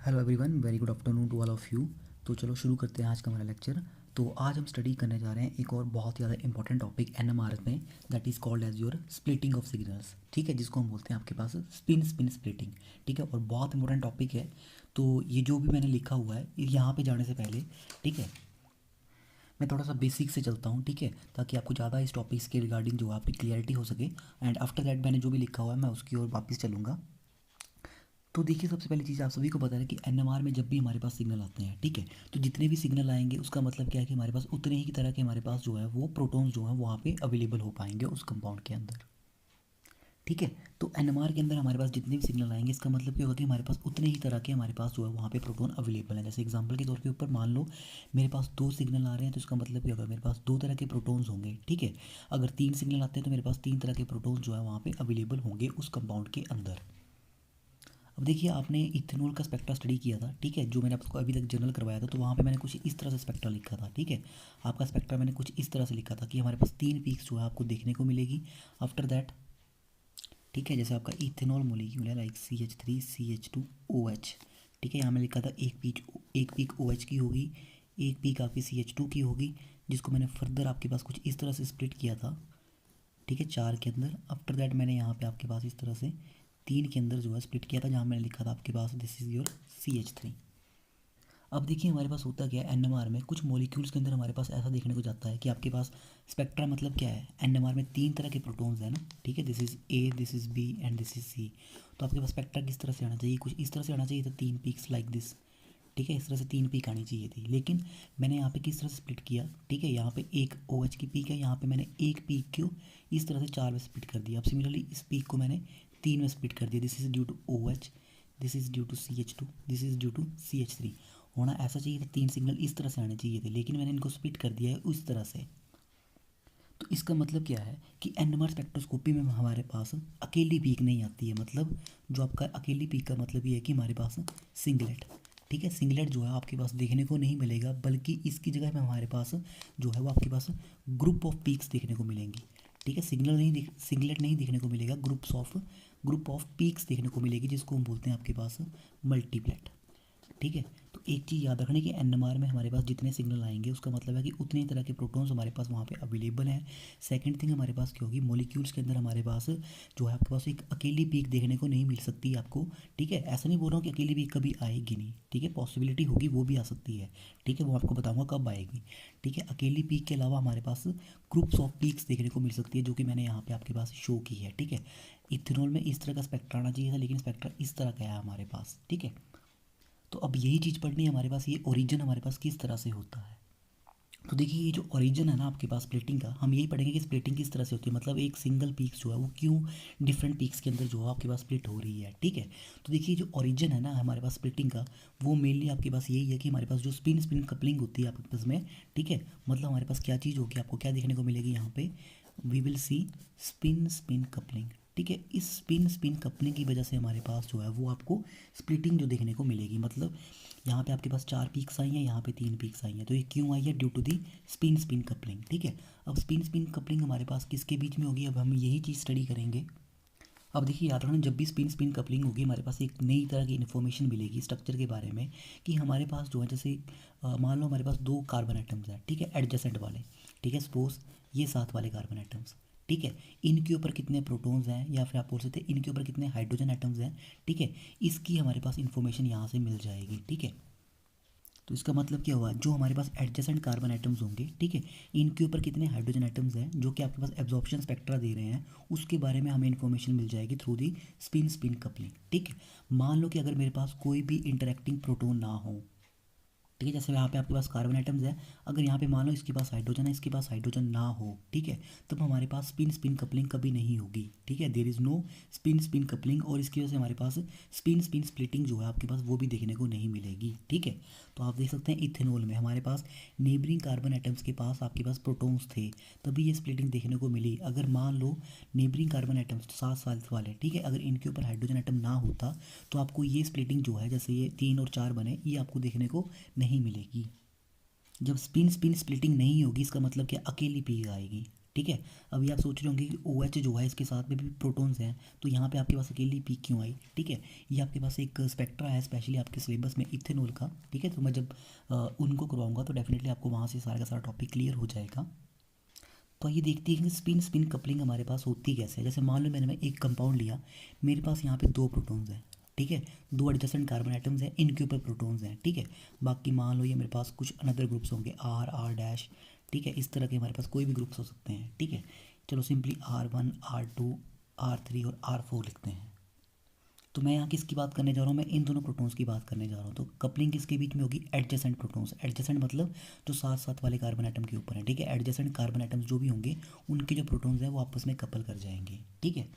Hello everyone, very good afternoon to all of you. तो चलो शुरू करते हैं आज का हमारा लेक्चर। तो आज हम स्टडी करने जा रहे हैं एक और बहुत ज़्यादा इंपॉर्टेंट टॉपिक एनएमआर में, that is called as your splitting of signals. ठीक है, जिसको हम बोलते हैं आपके पास स्पिन स्प्लिटिंग। ठीक है, और बहुत इंपॉर्टेंट टॉपिक है। तो ये जो भी मैंने लिखा हुआ है यहाँ पे जाने से पहले, ठीक है, मैं थोड़ा सा बेसिक से चलता हूँ, ठीक है, ताकि आपको ज़्यादा इस टॉपिक्स के रिगार्डिंग जो है आपकी क्लियरिटी हो सके। एंड आफ्टर दैट मैंने जो भी लिखा हुआ है मैं उसकी ओर वापस चलूँगा। तो देखिए, सबसे पहली चीज़ आप सभी को पता है कि एनएमआर में जब भी हमारे पास सिग्नल आते हैं, ठीक है, तो जितने भी सिग्नल आएंगे उसका मतलब क्या है कि हमारे पास उतने ही तरह के हमारे पास जो है वो प्रोटॉन्स जो है वहाँ पे अवेलेबल हो पाएंगे उस कंपाउंड के अंदर। ठीक है, तो एनएमआर के अंदर हमारे पास जितने भी सिग्नल आएंगे इसका मतलब क्या होगा कि हमारे पास उतने ही तरह के हमारे पास जो है वहाँ पे प्रोटॉन अवेलेबल है। जैसे एग्जांपल के तौर पे ऊपर मान लो मेरे पास दो सिग्नल आ रहे हैं, तो इसका मतलब क्या होगा, मेरे पास दो तरह के प्रोटॉन्स होंगे। ठीक है, अगर तीन सिग्नल आते हैं तो मेरे पास तीन तरह के प्रोटॉन्स जो है वहाँ पे अवेलेबल होंगे उस कंपाउंड के अंदर। अब देखिए, आपने इथेनॉल का स्पेक्ट्रा स्टडी किया था, ठीक है, जो मैंने आपको अभी तक जनरल करवाया था, तो वहाँ पे मैंने कुछ इस तरह से स्पेक्ट्रा लिखा था। ठीक है, आपका स्पेक्ट्रा मैंने कुछ इस तरह से लिखा था कि हमारे पास तीन पीक्स जो है आपको देखने को मिलेगी आफ्टर दैट। ठीक है, जैसे आपका इथेनॉल मोलिक्यूल है लाइक CH3CH2OH। ठीक है, यहाँ मैंने लिखा था एक पीक OH की होगी, एक पीक आपकी CH2 की होगी, जिसको मैंने फर्दर आपके पास कुछ इस तरह से स्प्लिट किया था। ठीक है, चार के अंदर। आफ्टर दैट मैंने यहाँ पे आपके पास इस तरह से तीन के अंदर जो है स्प्लिट किया था, जहाँ मैंने लिखा था आपके पास दिस इज़ योर CH3। अब देखिए, हमारे पास होता क्या है एनएमआर में, कुछ मॉलिक्यूल्स के अंदर हमारे पास ऐसा देखने को जाता है कि आपके पास स्पेक्ट्रा मतलब क्या है, एनएमआर में तीन तरह के प्रोटॉन्स हैं ना। ठीक है, this is A, this is B and this is C। तो आपके पास स्पेक्ट्रा किस तरह से आना चाहिए, कुछ इस तरह से आना चाहिए था, तीन पीक्स लाइक दिस। ठीक है, इस तरह से तीन पीक आनी चाहिए थी, लेकिन मैंने यहाँ पे किस तरह से स्प्लिट किया। ठीक है, यहाँ पे एक OH की पीक है, यहाँ पे मैंने एक पीक को इस तरह से चार में स्प्लिट कर दिया। अब सिमिलरली इस पीक को मैंने तीन में स्प्लिट कर दिया। This is due to OH, this is due to CH2, this is due to CH3। होना ऐसा चाहिए था, तीन सिग्नल इस तरह से आने चाहिए थे, लेकिन मैंने इनको स्प्लिट कर दिया है उस तरह से। तो इसका मतलब क्या है कि एनएमआर स्पेक्ट्रोस्कोपी में हमारे पास अकेली पीक नहीं आती है। मतलब जो आपका अकेली पीक का मतलब ये है कि हमारे पास सिंगलेट। ठीक है, सिंगलेट जो है आपके पास देखने को नहीं मिलेगा, बल्कि इसकी जगह में हमारे पास जो है वो आपके पास ग्रुप ऑफ पीक्स देखने को मिलेंगी। ठीक है, सिंगलेट नहीं देखने को मिलेगा, ग्रुप ऑफ पीक्स देखने को मिलेगी, जिसको हम बोलते हैं आपके पास मल्टीप्लेट। ठीक है, तो एक चीज़ याद रखने की एनएमआर में हमारे पास जितने सिग्नल आएंगे उसका मतलब है कि उतने तरह के प्रोटॉन्स हमारे पास वहाँ पे अवेलेबल हैं। सेकंड थिंग हमारे पास क्या होगी, मॉलिक्यूल्स के अंदर हमारे पास जो है आपके पास एक अकेली पीक देखने को नहीं मिल सकती आपको। ठीक है, ऐसा नहीं बोल रहा हूँ कि अकेली पीक कभी आएगी नहीं, ठीक है, पॉसिबिलिटी होगी, वो भी आ सकती है। ठीक है, वो आपको बताऊँगा कब आएगी। ठीक है, अकेली पीक के अलावा हमारे पास ग्रुप्स ऑफ पीक्स देखने को मिल सकती है, जो कि मैंने यहाँ पे आपके पास शो की है। ठीक है, इथेनॉल में इस तरह का स्पेक्ट्रा आना चाहिए था, लेकिन स्पेक्ट्रा इस तरह का है हमारे पास। ठीक है, तो अब यही चीज़ पढ़नी है हमारे पास, ये ओरिजिन हमारे पास किस तरह से होता है। तो देखिए, ये जो ओरिजिन है ना आपके पास स्प्लिटिंग का, हम यही पढ़ेंगे कि स्प्लिटिंग किस तरह से होती है, मतलब एक सिंगल पीक्स जो है वो क्यों डिफरेंट पीक्स के अंदर जो है आपके पास स्प्लिट हो रही है। ठीक है, तो देखिए जो ओरिजिन है ना हमारे पास स्प्लिटिंग का, वो मेनली आपके पास यही है कि हमारे पास जो स्पिन स्पिन कपलिंग होती है आपके पास में। ठीक है, मतलब हमारे पास क्या चीज़ होगी, आपको क्या देखने को मिलेगी यहाँ पे, we will see spin spin coupling. ठीक है, इस स्पिन स्पिन कपलिंग की वजह से हमारे पास जो है वो आपको स्प्लिटिंग जो देखने को मिलेगी। मतलब यहाँ पे आपके पास चार पीक्स आई हैं, यहाँ पे तीन पीक्स आई हैं, तो ये क्यों आई है, due to the spin spin coupling. ठीक है, अब स्पिन स्पिन कपलिंग हमारे पास किसके बीच में होगी, अब हम यही चीज़ स्टडी करेंगे। अब देखिए, याद रखना, जब भी स्पिन स्पिन कपलिंग होगी हमारे पास एक नई तरह की इन्फॉर्मेशन मिलेगी स्ट्रक्चर के बारे में, कि हमारे पास जो है जैसे मान लो हमारे पास दो कार्बन आइटम्स हैं, ठीक है, एडजेसेंट वाले। ठीक है, सपोज ये साथ वाले कार्बन आइटम्स। ठीक है, इनके ऊपर कितने प्रोटॉन्स हैं, या फिर आप बोल सकते हैं इनके ऊपर कितने हाइड्रोजन आइटम्स हैं। ठीक है, इसकी हमारे पास इन्फॉर्मेशन यहाँ से मिल जाएगी। ठीक है, तो इसका मतलब क्या हुआ, जो हमारे पास एडजेसेंट कार्बन आइटम्स होंगे, ठीक है, इनके ऊपर कितने हाइड्रोजन आइटम्स हैं जो कि आपके पास एब्जॉर्प्शन स्पेक्ट्रा दे रहे हैं, उसके बारे में हमें इन्फॉर्मेशन मिल जाएगी through the spin spin coupling. ठीक है, मान लो कि अगर मेरे पास कोई भी इंटरेक्टिंग प्रोटोन ना हो, ठीक है, जैसे यहाँ पे आपके पास कार्बन आइटम्स है, अगर यहाँ पे मान लो इसके पास हाइड्रोजन है, इसके पास हाइड्रोजन ना हो, ठीक है, तब हमारे पास स्पिन स्पिन कपलिंग कभी नहीं होगी। ठीक है, there is no spin spin coupling, और इसकी वजह से हमारे पास स्पिन स्पिन स्प्लिटिंग जो है आपके पास वो भी देखने को नहीं मिलेगी। ठीक है, तो आप देख सकते हैं इथेनॉल में हमारे पास नेबरिंग कार्बन आइटम्स के पास आपके पास प्रोटॉन्स थे, तभी ये स्प्लिटिंग देखने को मिली। अगर मान लो नेबरिंग कार्बन आइटम्स साथ साथ वाले, ठीक है, अगर इनके ऊपर हाइड्रोजन आइटम ना होता, तो आपको ये स्प्लिटिंग जो है, जैसे ये तीन और चार बने, ये आपको देखने को नहीं मिलेगी। जब स्पिन स्पिन स्प्लिटिंग नहीं होगी, इसका मतलब क्या, अकेली पीक आएगी। ठीक है। अभी आप सोच रहे होंगे कि ओ एच जो है इसके साथ में भी प्रोटॉन्स हैं, तो यहाँ पे आपके पास अकेली पीक क्यों आई? ठीक है, ये आपके पास एक स्पेक्ट्रा है स्पेशली आपके सिलेबस में इथेनॉल का। ठीक है, तो मैं जब उनको करवाऊंगा तो डेफिनेटली आपको वहाँ से सारा का सारा टॉपिक क्लियर हो जाएगा। तो ये देखते हैं कि स्पिन स्पिन कपलिंग हमारे पास होती कैसे है। जैसे मान लो मैं एक कंपाउंड लिया, मेरे पास यहाँ पे दो प्रोटॉन्स हैं। ठीक है, दो एडजेसेंट कार्बन आइटम्स हैं, इनके ऊपर प्रोटॉन्स हैं। ठीक है, बाकी मान लो ये मेरे पास कुछ अनदर ग्रुप्स होंगे, आर आर डैश। ठीक है, इस तरह के हमारे पास कोई भी ग्रुप्स हो सकते हैं। ठीक है, चलो सिंपली R1 R2 R3 और R4 लिखते हैं। तो मैं यहाँ किसकी बात करने जा रहा हूँ? मैं इन दोनों प्रोटॉन्स की बात करने जा रहा हूँ। तो कपलिंग किसके बीच में होगी? Adjacent protons. एडजेसेंट मतलब जो साथ साथ वाले कार्बन आइटम के ऊपर है। ठीक है, एडजेसेंट कार्बन आइटम्स जो भी होंगे उनके जो प्रोटॉन्स हैं वो आपस में कपल कर जाएंगे। ठीक है,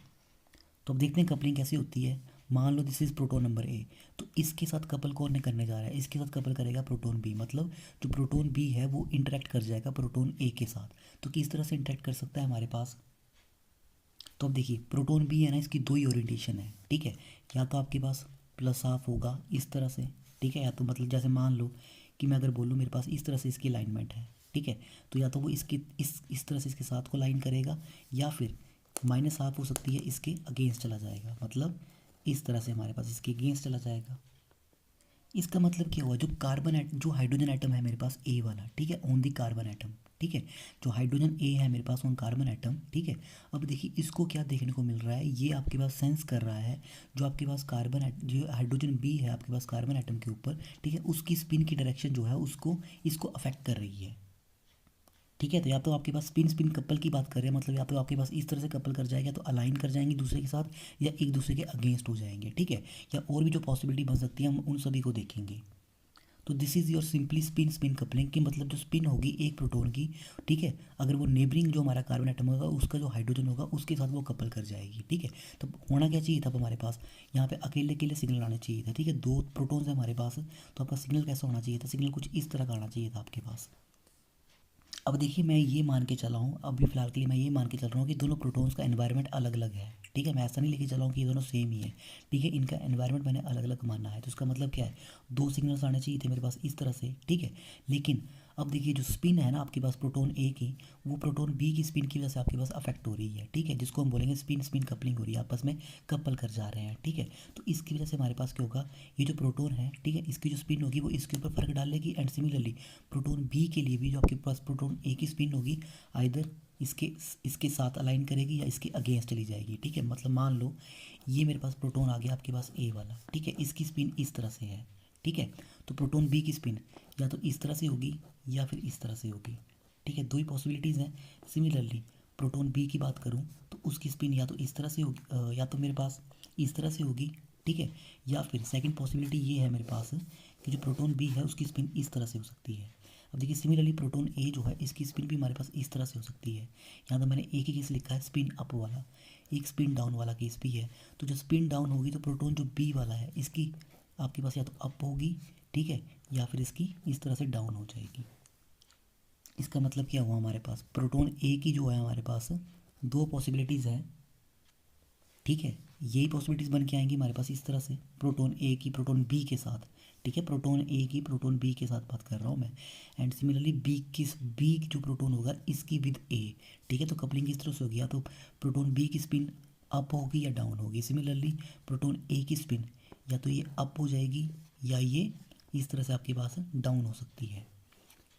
तो अब देखते हैं कपलिंग कैसे होती है। मान लो this is proton number A, तो इसके साथ कपल कौन ने करने जा रहा है? इसके साथ कपल करेगा प्रोटोन बी। मतलब जो प्रोटोन बी है वो इंटरेक्ट कर जाएगा प्रोटोन ए के साथ। तो किस तरह से इंटरेक्ट कर सकता है हमारे पास? तो अब देखिए प्रोटोन बी है ना, इसकी दो ही ओरिएंटेशन है। ठीक है, या तो आपके पास प्लस हाफ होगा इस तरह से। ठीक है, या तो मतलब जैसे मान लो कि मैं अगर बोलूँ मेरे पास इस तरह से इसकी अलाइनमेंट है। ठीक है, तो या तो वो इसके इस तरह से इसके साथ को लाइन करेगा, या फिर माइनस हाफ हो सकती है इसके अगेंस्ट चला जाएगा। मतलब इस तरह से हमारे पास इसके अगेंस्ट चला जाएगा। इसका मतलब क्या हुआ? जो कार्बन जो हाइड्रोजन आइटम है मेरे पास ए वाला, ठीक है, ऑन दी कार्बन आइटम। ठीक है, जो हाइड्रोजन ए है मेरे पास ऑन कार्बन आइटम। ठीक है, अब देखिए इसको क्या देखने को मिल रहा है, ये आपके पास सेंस कर रहा है जो आपके पास कार्बन जो हाइड्रोजन बी है आपके पास कार्बन आइटम के ऊपर। ठीक है, उसकी स्पिन की डायरेक्शन जो है उसको इसको अफेक्ट कर रही है। ठीक है, तो या तो आपके पास स्पिन स्पिन कपल की बात कर रहे हैं, मतलब या तो आपके पास इस तरह से कपल कर जाएगा तो अलाइन कर जाएंगे दूसरे के साथ, या एक दूसरे के अगेंस्ट हो जाएंगे। ठीक है, या और भी जो पॉसिबिलिटी बन सकती है हम उन सभी को देखेंगे। तो this is your simply spin spin coupling की मतलब जो स्पिन होगी एक प्रोटोन की। ठीक है, अगर वो नेबरिंग जो हमारा कार्बन आइटम होगा उसका जो हाइड्रोजन होगा उसके साथ वो कपल कर जाएगी। ठीक है, तो होना क्या चाहिए था अब हमारे पास यहाँ पे अकेले अकेले सिग्नल आना चाहिए था। ठीक है, दो प्रोटोन्स है हमारे पास, तो आपका सिग्नल कैसा होना चाहिए था? सिग्नल कुछ इस तरह का आना चाहिए था आपके पास। अब देखिए मैं ये मान के चला हूँ, अभी फ़िलहाल के लिए मैं ये मान के चल रहा हूँ कि दोनों प्रोटॉन्स का एनवायरनमेंट अलग अलग है। ठीक है, मैं ऐसा नहीं लेके चला हूँ कि ये दोनों सेम ही है। ठीक है, इनका एनवायरनमेंट मैंने अलग अलग माना है। तो इसका मतलब क्या है? दो सिग्नल्स आने चाहिए थे मेरे पास इस तरह से। ठीक है, लेकिन अब देखिए जो स्पिन है ना आपके पास प्रोटोन ए की, वो प्रोटोन बी की स्पिन की वजह से आपके पास अफेक्ट हो रही है। ठीक है, जिसको हम बोलेंगे स्पिन स्पिन कपलिंग हो रही है, आपस में कपल कर जा रहे हैं। ठीक है, तो इसकी वजह से हमारे पास क्या होगा? ये जो प्रोटोन है, ठीक है, इसकी जो स्पिन होगी वो इसके ऊपर फर्क डालेगी। एंड सिमिलरली प्रोटोन बी के लिए भी जो आपके पास प्रोटोन ए की स्पिन होगी आइदर इसके इसके साथ अलाइन करेगी या इसके अगेंस्ट चली जाएगी। ठीक है, मतलब मान लो ये मेरे पास प्रोटोन आ गया आपके पास ए वाला। ठीक है, इसकी स्पिन इस तरह से है। ठीक है, तो प्रोटोन बी की स्पिन या तो इस तरह से होगी या फिर इस तरह से होगी। ठीक है, दो ही पॉसिबिलिटीज़ हैं। सिमिलरली प्रोटोन बी की बात करूँ तो उसकी स्पिन या तो इस तरह से होगी, या तो मेरे पास इस तरह से होगी। ठीक है, या फिर सेकंड पॉसिबिलिटी ये है मेरे पास कि जो प्रोटोन बी है उसकी स्पिन इस तरह से हो सकती है। अब देखिए सिमिलरली प्रोटोन ए जो है इसकी स्पिन भी हमारे पास इस तरह से हो सकती है। यहाँ तो मैंने एक ही केस लिखा है स्पिन अप वाला, एक स्पिन डाउन वाला केस भी है। तो जो स्पिन डाउन होगी तो प्रोटोन जो बी वाला है इसकी आपके पास या तो अप होगी, ठीक है, या फिर इसकी इस तरह से डाउन हो जाएगी। इसका मतलब क्या हुआ? हमारे पास प्रोटोन ए की जो है हमारे पास दो पॉसिबिलिटीज़ है। ठीक है, यही पॉसिबिलिटीज़ बन के आएंगी हमारे पास इस तरह से प्रोटोन ए की प्रोटोन बी के साथ। ठीक है, प्रोटोन ए की प्रोटोन बी के साथ बात कर रहा हूँ मैं। एंड सिमिलरली बी जो प्रोटोन होगा इसकी विद ए। ठीक है, तो कपलिंग इस तरह से होगी, या तो प्रोटोन बी की स्पिन अप होगी या डाउन होगी। सिमिलरली प्रोटोन ए की स्पिन या तो ये अप हो जाएगी या ये इस तरह से आपके पास डाउन हो सकती है।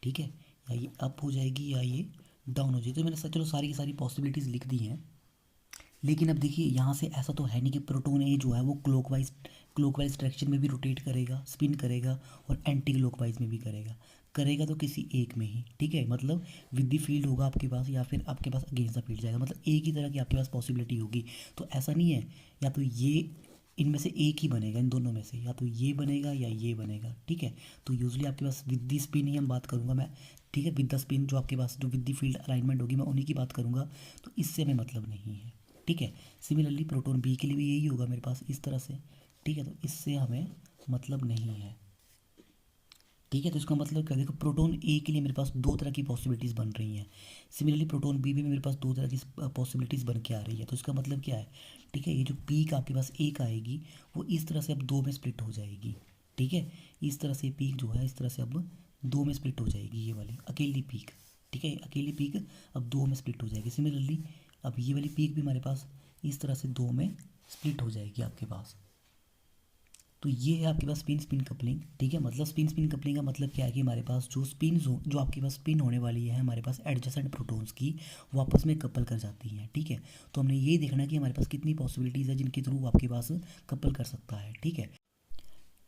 ठीक है, या ये अप हो जाएगी या ये डाउन हो जाएगी। तो मैंने चलो सारी की सारी पॉसिबिलिटीज़ लिख दी हैं। लेकिन अब देखिए यहाँ से ऐसा तो है नहीं कि प्रोटोन ए जो है वो क्लॉकवाइज डायरेक्शन में भी रोटेट करेगा, स्पिन करेगा, और एंटी क्लॉकवाइज में भी करेगा। करेगा तो किसी एक में ही। ठीक है, मतलब विद द फील्ड होगा आपके पास या फिर आपके पास अगेंस्ट द फील्ड जाएगा, मतलब एक ही तरह की आपके पास पॉसिबिलिटी होगी। तो ऐसा नहीं है या तो ये इनमें से एक ही बनेगा, इन दोनों में से या तो ये बनेगा या ये बनेगा। ठीक है, तो यूजली आपके पास विद द स्पिन ही हम बात करूँगा मैं। ठीक है, विद द स्पिन जो आपके पास जो विद द फील्ड अलाइनमेंट होगी मैं उन्हीं की बात करूँगा, तो इससे हमें मतलब नहीं है। ठीक है, सिमिलरली प्रोटोन बी के लिए भी यही होगा मेरे पास इस तरह से। ठीक है, तो इससे हमें मतलब नहीं है। ठीक है, तो इसका मतलब क्या? देखो प्रोटोन ए के लिए मेरे पास दो तरह की पॉसिबिलिटीज़ बन रही हैं। सिमिलरली प्रोटोन बी में मेरे पास दो तरह की पॉसिबिलिटीज़ बन के आ रही है। तो इसका मतलब क्या है? ठीक है, ये जो पीक आपके पास एक आएगी वो इस तरह से अब दो में स्प्लिट हो जाएगी। ठीक है, इस तरह से पीक जो है इस तरह से अब दो में स्प्लिट हो जाएगी, ये वाली अकेली पीक। ठीक है, अकेली पीक अब दो में स्प्लिट हो जाएगी। सिमिलरली अब ये वाली पीक भी हमारे पास इस तरह से दो में स्प्लिट हो जाएगी आपके पास। तो ये है आपके पास स्पिन स्पिन कपलिंग। ठीक है, मतलब स्पिन स्पिन कपलिंग का मतलब क्या है कि हमारे पास जो स्पिन जो आपके पास स्पिन होने वाली है हमारे पास एडजेसेंट प्रोटॉन्स की, वो आपस में कपल कर जाती हैं। ठीक है, तो हमने ये देखना कि हमारे पास कितनी पॉसिबिलिटीज़ है जिनके थ्रू आपके पास कपल कर सकता है। ठीक है,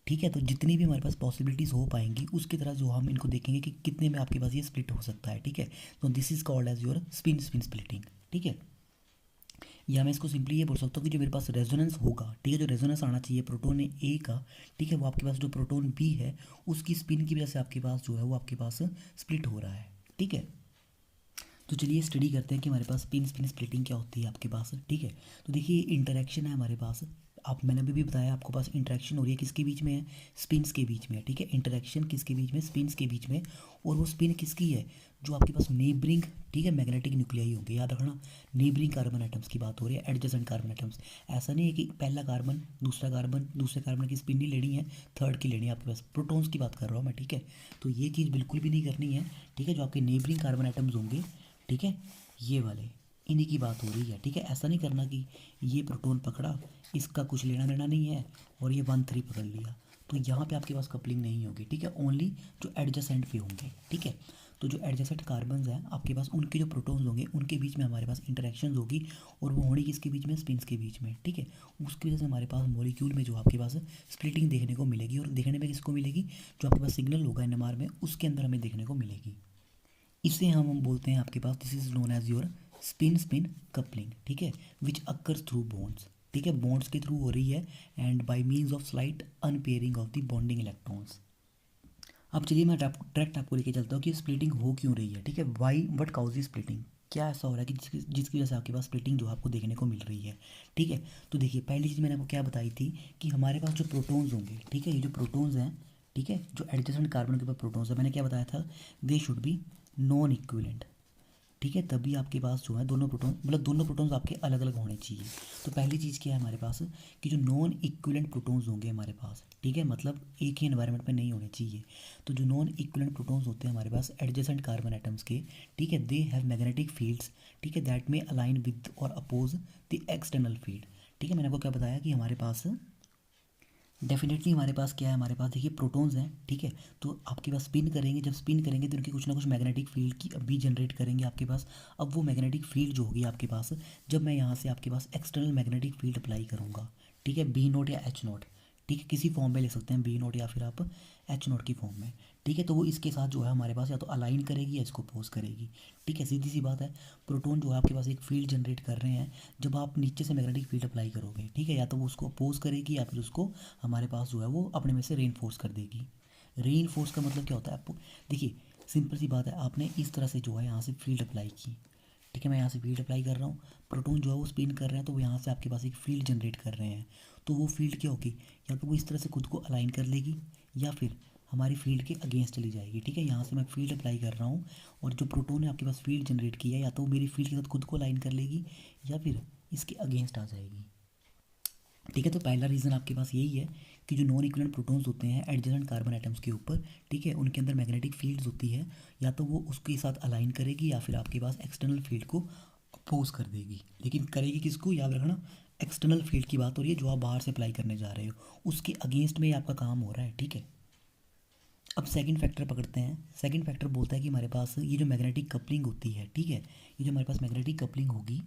ठीक है, तो जितनी भी हमारे पास पॉसिबिलिटीज़ हो पाएंगी उसकी तरह जो हम इनको देखेंगे कि कितने में आपके पास ये स्प्लिट हो सकता है। ठीक है, तो this is called as your spin spin splitting. ठीक है, या मैं इसको सिंपली ये बोल सकता हूँ कि जो मेरे पास रेजोनेंस होगा, ठीक है, जो रेजोनेंस आना चाहिए प्रोटोन ए का, ठीक है, वो आपके पास जो प्रोटोन बी है उसकी स्पिन की वजह से आपके पास जो है वो आपके पास स्प्लिट हो रहा है। ठीक है, तो चलिए स्टडी करते हैं कि हमारे पास स्पिन स्पिन स्प्लिटिंग क्या होती है आपके पास। ठीक है, तो देखिए इंटरेक्शन है हमारे पास। आप मैंने अभी भी बताया आपको पास इंटरेक्शन हो रही है किसके बीच में है, स्पिन्स के बीच में है। ठीक है, इंटरेक्शन किसके बीच में, स्पिन्स के बीच में। और वो स्पिन किसकी है, जो आपके पास नेबरिंग, ठीक है, मैग्नेटिक न्यूक्लियाई होंगे। याद रखना, नेबरिंग कार्बन आइटम्स की बात हो रही है, एडजेसेंट कार्बन आइटम्स। ऐसा नहीं है कि पहला कार्बन दूसरे कार्बन की स्पिन नहीं लेनी है, थर्ड की लेनी है आपके पास। प्रोटॉन्स की बात कर रहा हूँ मैं। ठीक है, तो ये चीज़ बिल्कुल भी नहीं करनी है। ठीक है, जो आपके नेबरिंग कार्बन आइटम्स होंगे, ठीक है, ये वाले, इन्हीं की बात हो रही है। ठीक है, ऐसा नहीं करना कि ये प्रोटोन पकड़ा, इसका कुछ लेना देना नहीं है, और ये 1 3 पकड़ लिया, तो यहाँ पे आपके पास कपलिंग नहीं होगी। ठीक है, ओनली जो एडजेसेंट पे होंगे। ठीक है, तो जो एडजेसेंट कार्बन्स हैं आपके पास, उनके जो प्रोटॉन्स होंगे उनके बीच में हमारे पास इंटरेक्शंस होगी, और वो होनी किसके बीच में, स्पिन्स के बीच में। ठीक है, उसकी वजह से हमारे पास मॉलिक्यूल में जो आपके पास स्प्लिटिंग देखने को मिलेगी, और देखने में किसको मिलेगी, जो आपके पास सिग्नल होगा एनएमआर में उसके अंदर हमें देखने को मिलेगी। इसे हम बोलते हैं आपके पास, this is known as your spin spin coupling. ठीक है, विच अकर्स थ्रू बॉन्ड्स। ठीक है, बॉन्ड्स के थ्रू हो रही है, and by means of slight unpairing of the bonding electrons. अब चलिए मैं डायरेक्ट आपको लेके चलता हूँ कि स्प्लिटिंग हो क्यों रही है। ठीक है, वाई वट काउज स्प्लिटिंग, क्या ऐसा हो रहा है कि जिसकी वजह से आपके पास स्प्लिटिंग जो आपको देखने को मिल रही है। ठीक है, तो देखिए पहली चीज़ मैंने आपको क्या बताई थी कि हमारे पास जो प्रोटॉन्स होंगे, ठीक है, ये जो प्रोटॉन्स हैं, ठीक है, जो एडजेसेंट कार्बन के ऊपर प्रोटॉन्स है, मैंने क्या बताया था, they should be non equivalent. ठीक है, तभी आपके पास जो है दोनों प्रोटॉन, मतलब दोनों प्रोटॉन्स आपके अलग अलग होने चाहिए। तो पहली चीज़ क्या है हमारे पास कि जो नॉन इक्विवेलेंट प्रोटॉन्स होंगे हमारे पास, ठीक है, मतलब एक ही एनवायरनमेंट में नहीं होने चाहिए। तो जो नॉन इक्विवेलेंट प्रोटॉन्स होते हैं हमारे पास एडजेसेंट कार्बन एटम्स के, ठीक है, दे हैव मैग्नेटिक फील्ड्स, ठीक है, दैट में अलाइन विद और अपोज द एक्सटर्नल फील्ड। ठीक है, मैंने आपको क्या बताया कि हमारे पास डेफिनेटली हमारे पास क्या है, हमारे पास देखिए प्रोटॉन्स हैं। ठीक है, तो आपके पास स्पिन करेंगे, जब स्पिन करेंगे तो उनकी कुछ ना कुछ मैग्नेटिक फील्ड की भी जनरेट करेंगे आपके पास। अब वो मैग्नेटिक फील्ड जो होगी आपके पास, जब मैं यहाँ से आपके पास एक्सटर्नल मैग्नेटिक फील्ड अप्लाई करूँगा, ठीक है, बी नोट या एच नोट, ठीक है, किसी फॉर्म में ले सकते हैं बी नोट या फिर आप एच नोट की फॉर्म में। ठीक है, तो वो इसके साथ जो है हमारे पास या तो अलाइन करेगी या इसको पोज करेगी। ठीक है, सीधी सी बात है, प्रोटॉन जो है आपके पास एक फील्ड जनरेट कर रहे हैं, जब आप नीचे से मैग्नेटिक फील्ड अप्लाई करोगे, ठीक है, या तो वो उसको अपोज करेगी या फिर उसको हमारे पास जो है वो अपने में से रेनफोर्स कर देगी। रेनफोर्स का मतलब क्या होता है आपको, देखिए सिंपल सी बात है, आपने इस तरह से जो है यहाँ से फील्ड अप्लाई की, ठीक है, मैं यहाँ से फील्ड अप्लाई कर रहा हूँ, प्रोटॉन जो है वो स्पिन कर रहे हैं, तो वो यहाँ से आपके पास एक फील्ड जनरेट कर रहे हैं। तो वो फील्ड क्या होगी, या तो वो इस तरह से खुद को अलाइन कर लेगी या फिर हमारी फील्ड के अगेंस्ट चली जाएगी। ठीक है, यहाँ से मैं फील्ड अप्लाई कर रहा हूँ, और जो प्रोटॉन है आपके पास फील्ड जनरेट किया है, या तो वो मेरी फील्ड के साथ खुद को अलाइन कर लेगी या फिर इसके अगेंस्ट आ जाएगी। ठीक है, तो पहला रीज़न आपके पास यही है कि जो नॉन इक्विवेलेंट प्रोटॉन्स होते हैं एडजेसेंट कार्बन आइटम्स के ऊपर, ठीक है, उनके अंदर मैग्नेटिक फील्ड्स होती है, या तो वो उसके साथ अलाइन करेगी या फिर आपके पास एक्सटर्नल फील्ड को अपोज कर देगी। लेकिन करेगी किसको, याद रखना, एक्सटर्नल फील्ड की बात हो रही है, जो आप बाहर से अप्लाई करने जा रहे हो उसके अगेंस्ट में आपका काम हो रहा है। ठीक है, अब सेकंड फैक्टर पकड़ते हैं। सेकंड फैक्टर बोलता है कि हमारे पास ये जो मैग्नेटिक कपलिंग होती है, ठीक है, ये जो हमारे पास मैग्नेटिक कपलिंग होगी,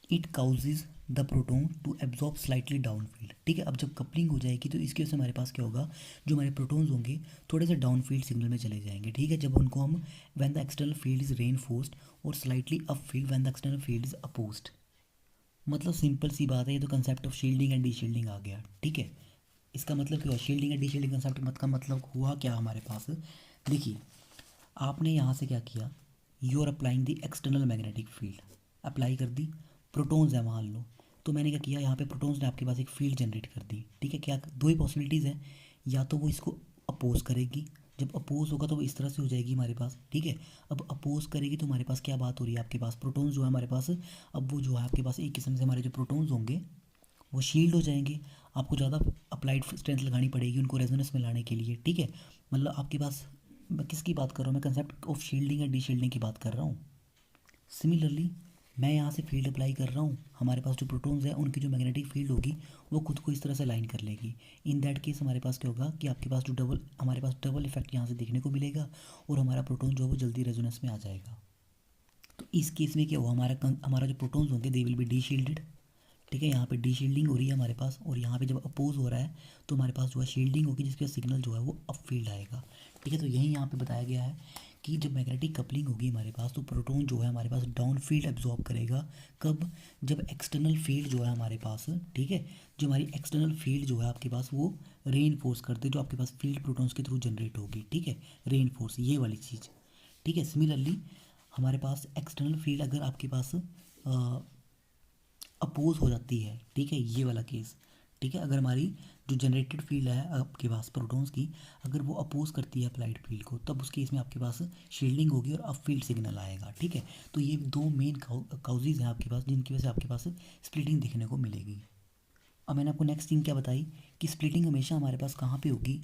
it causes the proton to absorb slightly down field. ठीक है, अब जब कपलिंग हो जाएगी तो इसकी वजह से हमारे पास क्या होगा, जो हमारे प्रोटॉन्स होंगे थोड़े से डाउन फील्ड सिग्नल में चले जाएंगे। ठीक है, जब उनको हम when the external field is reinforced, और slightly up field when the external field is opposed. मतलब सिंपल सी बात है, ये तो concept of shielding and deshielding आ गया। ठीक है, इसका मतलब क्या हुआ, shielding and deshielding concept मत का मतलब हुआ क्या हमारे पास, देखिए आपने यहाँ से क्या किया, you are applying the external magnetic field, apply कर दी, प्रोटॉन्स है मान लो, तो मैंने क्या किया, यहाँ पे प्रोटॉन्स ने आपके पास एक फील्ड जनरेट कर दी। ठीक है, क्या दो ही पॉसिबिलिटीज़ हैं, या तो वो इसको अपोज करेगी, जब अपोज होगा तो वो इस तरह से हो जाएगी हमारे पास। ठीक है, अब अपोज करेगी तो हमारे पास क्या बात हो रही है, आपके पास प्रोटॉन्स जो है हमारे पास, अब वो जो है आपके पास एक किस्म से हमारे जो प्रोटॉन्स होंगे वो शील्ड हो जाएंगे, आपको ज़्यादा अप्लाइड स्ट्रेंथ लगानी पड़ेगी उनको रेजोनेंस में लाने के लिए। ठीक है, मतलब आपके पास मैं किसकी बात कर रहा हूँ, मैं कंसेप्ट ऑफ शील्डिंग या डी शील्डिंग की बात कर रहा हूँ। सिमिलरली मैं यहाँ से फील्ड अप्लाई कर रहा हूँ, हमारे पास जो प्रोटॉन्स हैं उनकी जो मैग्नेटिक फील्ड होगी वो खुद को इस तरह से लाइन कर लेगी। इन दैट केस हमारे पास क्या होगा कि आपके पास जो हमारे पास डबल इफेक्ट यहाँ से देखने को मिलेगा और हमारा प्रोटॉन जो है वो जल्दी रेजोनेंस में आ जाएगा। तो इस केस में क्या हुआ, हमारा जो प्रोटॉन्स होंगे they will be D shielded. ठीक है, यहाँ पे डी शील्डिंग हो रही है हमारे पास, और यहाँ पे जब अपोज हो रहा है तो हमारे पास जो है शील्डिंग होगी जिसके सिग्नल जो है वो अप फील्ड आएगा। ठीक है, तो यही यहाँ पे बताया गया है कि जब मैग्नेटिक कपलिंग होगी हमारे पास तो प्रोटॉन जो है हमारे पास डाउन फील्ड एब्जॉर्ब करेगा। कब, जब एक्सटर्नल फील्ड जो है हमारे पास, ठीक है, जो हमारी एक्सटर्नल फील्ड जो है आपके पास वो री इन्फोर्स करते जो आपके पास फील्ड प्रोटॉन्स के थ्रू जनरेट होगी। ठीक है, री इन्फोर्स ये वाली चीज़। ठीक है, सिमिलरली हमारे पास एक्सटर्नल फील्ड अगर आपके पास अपोज हो जाती है, ठीक है, ये वाला केस। ठीक है, अगर हमारी जो जनरेटेड फील्ड है आपके पास प्रोटॉन्स की, अगर वो अपोज करती है अप्लाइड फील्ड को, तब उस केस में आपके पास शील्डिंग होगी और अप फील्ड सिग्नल आएगा। ठीक है, तो ये दो मेन काउजेज हैं आपके पास जिनकी वजह से आपके पास स्प्लिटिंग दिखने को मिलेगी। अब मैंने आपको नेक्स्ट थिंग क्या बताई कि स्प्लिटिंग हमेशा हमारे पास कहाँ पे होगी,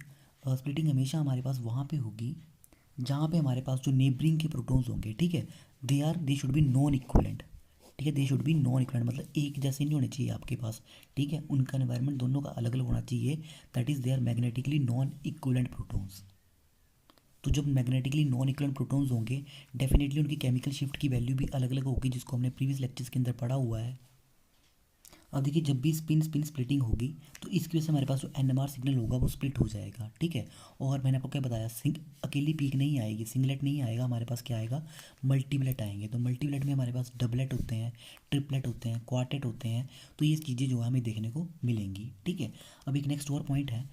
स्प्लिटिंग हमेशा हमारे पास वहाँ पे होगी जहाँ पे हमारे पास जो नेबरिंग के प्रोटॉन्स होंगे, ठीक है, they should be non equivalent. ठीक है, they should be non equivalent मतलब एक जैसे नहीं होने चाहिए आपके पास। ठीक है, उनका एनवायरनमेंट दोनों का अलग अलग होना चाहिए, that is they are magnetically non equivalent protons. तो जब मैग्नेटिकली नॉन इक्वलेंट प्रोटॉन्स होंगे डेफिनेटली उनकी केमिकल शिफ्ट की वैल्यू भी अलग अलग होगी, जिसको हमने प्रीवियस लेक्चर्स के अंदर पढ़ा हुआ है। अब देखिए जब भी स्पिन स्पिन स्प्लिटिंग होगी तो इसकी वजह से हमारे पास जो एनएमआर सिग्नल होगा वो स्प्लिट हो जाएगा। ठीक है, और मैंने आपको क्या बताया, अकेली पीक नहीं आएगी, सिंगलेट नहीं आएगा, हमारे पास क्या आएगा, मल्टीप्लेट आएंगे। तो मल्टीप्लेट में हमारे पास डबलेट होते हैं, ट्रिपलेट होते हैं, क्वार्टेट होते हैं। तो ये चीज़ें जो है हमें देखने को मिलेंगी। ठीक है, अब एक नेक्स्ट और पॉइंट है,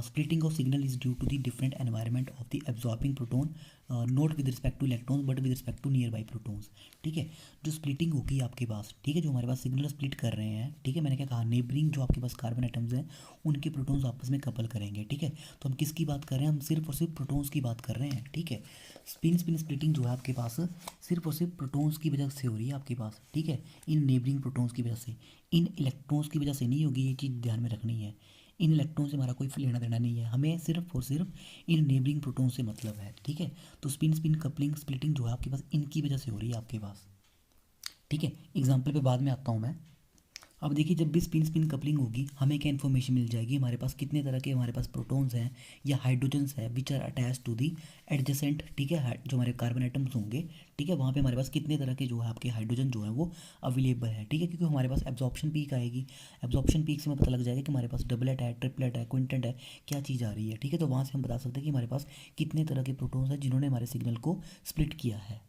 splitting of signal is due to the different environment of the absorbing proton, not with respect to electrons but with respect to nearby protons। ठीक है, जो स्प्लिटिंग होगी आपके पास, ठीक है, जो हमारे पास सिग्नल स्प्लिट कर रहे हैं, ठीक है, मैंने क्या कहा, नेबरिंग जो आपके पास कार्बन एटम्स हैं उनके प्रोटॉन्स आपस में कपल करेंगे। ठीक है, तो हम किसकी बात कर रहे हैं, हम सिर्फ और सिर्फ प्रोटॉन्स की बात कर रहे हैं। ठीक है, स्पिन स्पिन स्प्लिटिंग जो है आपके पास सिर्फ और सिर्फ प्रोटॉन्स की वजह से हो रही है आपके पास। ठीक है, इन नेबरिंग प्रोटॉन्स की वजह से, इन इलेक्ट्रॉन्स की वजह से नहीं होगी, ये चीज़ ध्यान में रखनी है। इन इलेक्ट्रॉन से हमारा कोई लेना देना नहीं है, हमें सिर्फ और सिर्फ इन नेबरिंग प्रोटॉन से मतलब है। ठीक है, तो स्पिन स्पिन कपलिंग स्प्लिटिंग जो है आपके पास इनकी वजह से हो रही है आपके पास। ठीक है, एग्जाम्पल पे बाद में आता हूँ मैं। अब देखिए जब भी स्पिन स्पिन कपलिंग होगी हमें क्या इन्फॉर्मेशन मिल जाएगी, हमारे पास कितने तरह के हमारे पास प्रोटॉन्स हैं या हाइड्रोजन्स है which are attach to the adjacent. ठीक है, जो हमारे कार्बन एटम्स होंगे, ठीक है, वहाँ पे हमारे पास कितने तरह के जो है आपके हाइड्रोजन जो है वो अवेलेबल है। ठीक है, क्योंकि हमारे पास एब्जॉर्प्शन पीक आएगी, एब्जॉर्प्शन पीक से हमें पता लग जाएगा कि हमारे पास डबलेट है, ट्रिपलेट है, क्विंटेट है, क्या चीज़ आ रही है। ठीक है, तो वहाँ से हम बता सकते हैं कि हमारे पास कितने तरह के प्रोटॉन्स हैं जिन्होंने हमारे सिग्नल को स्प्लिट किया है।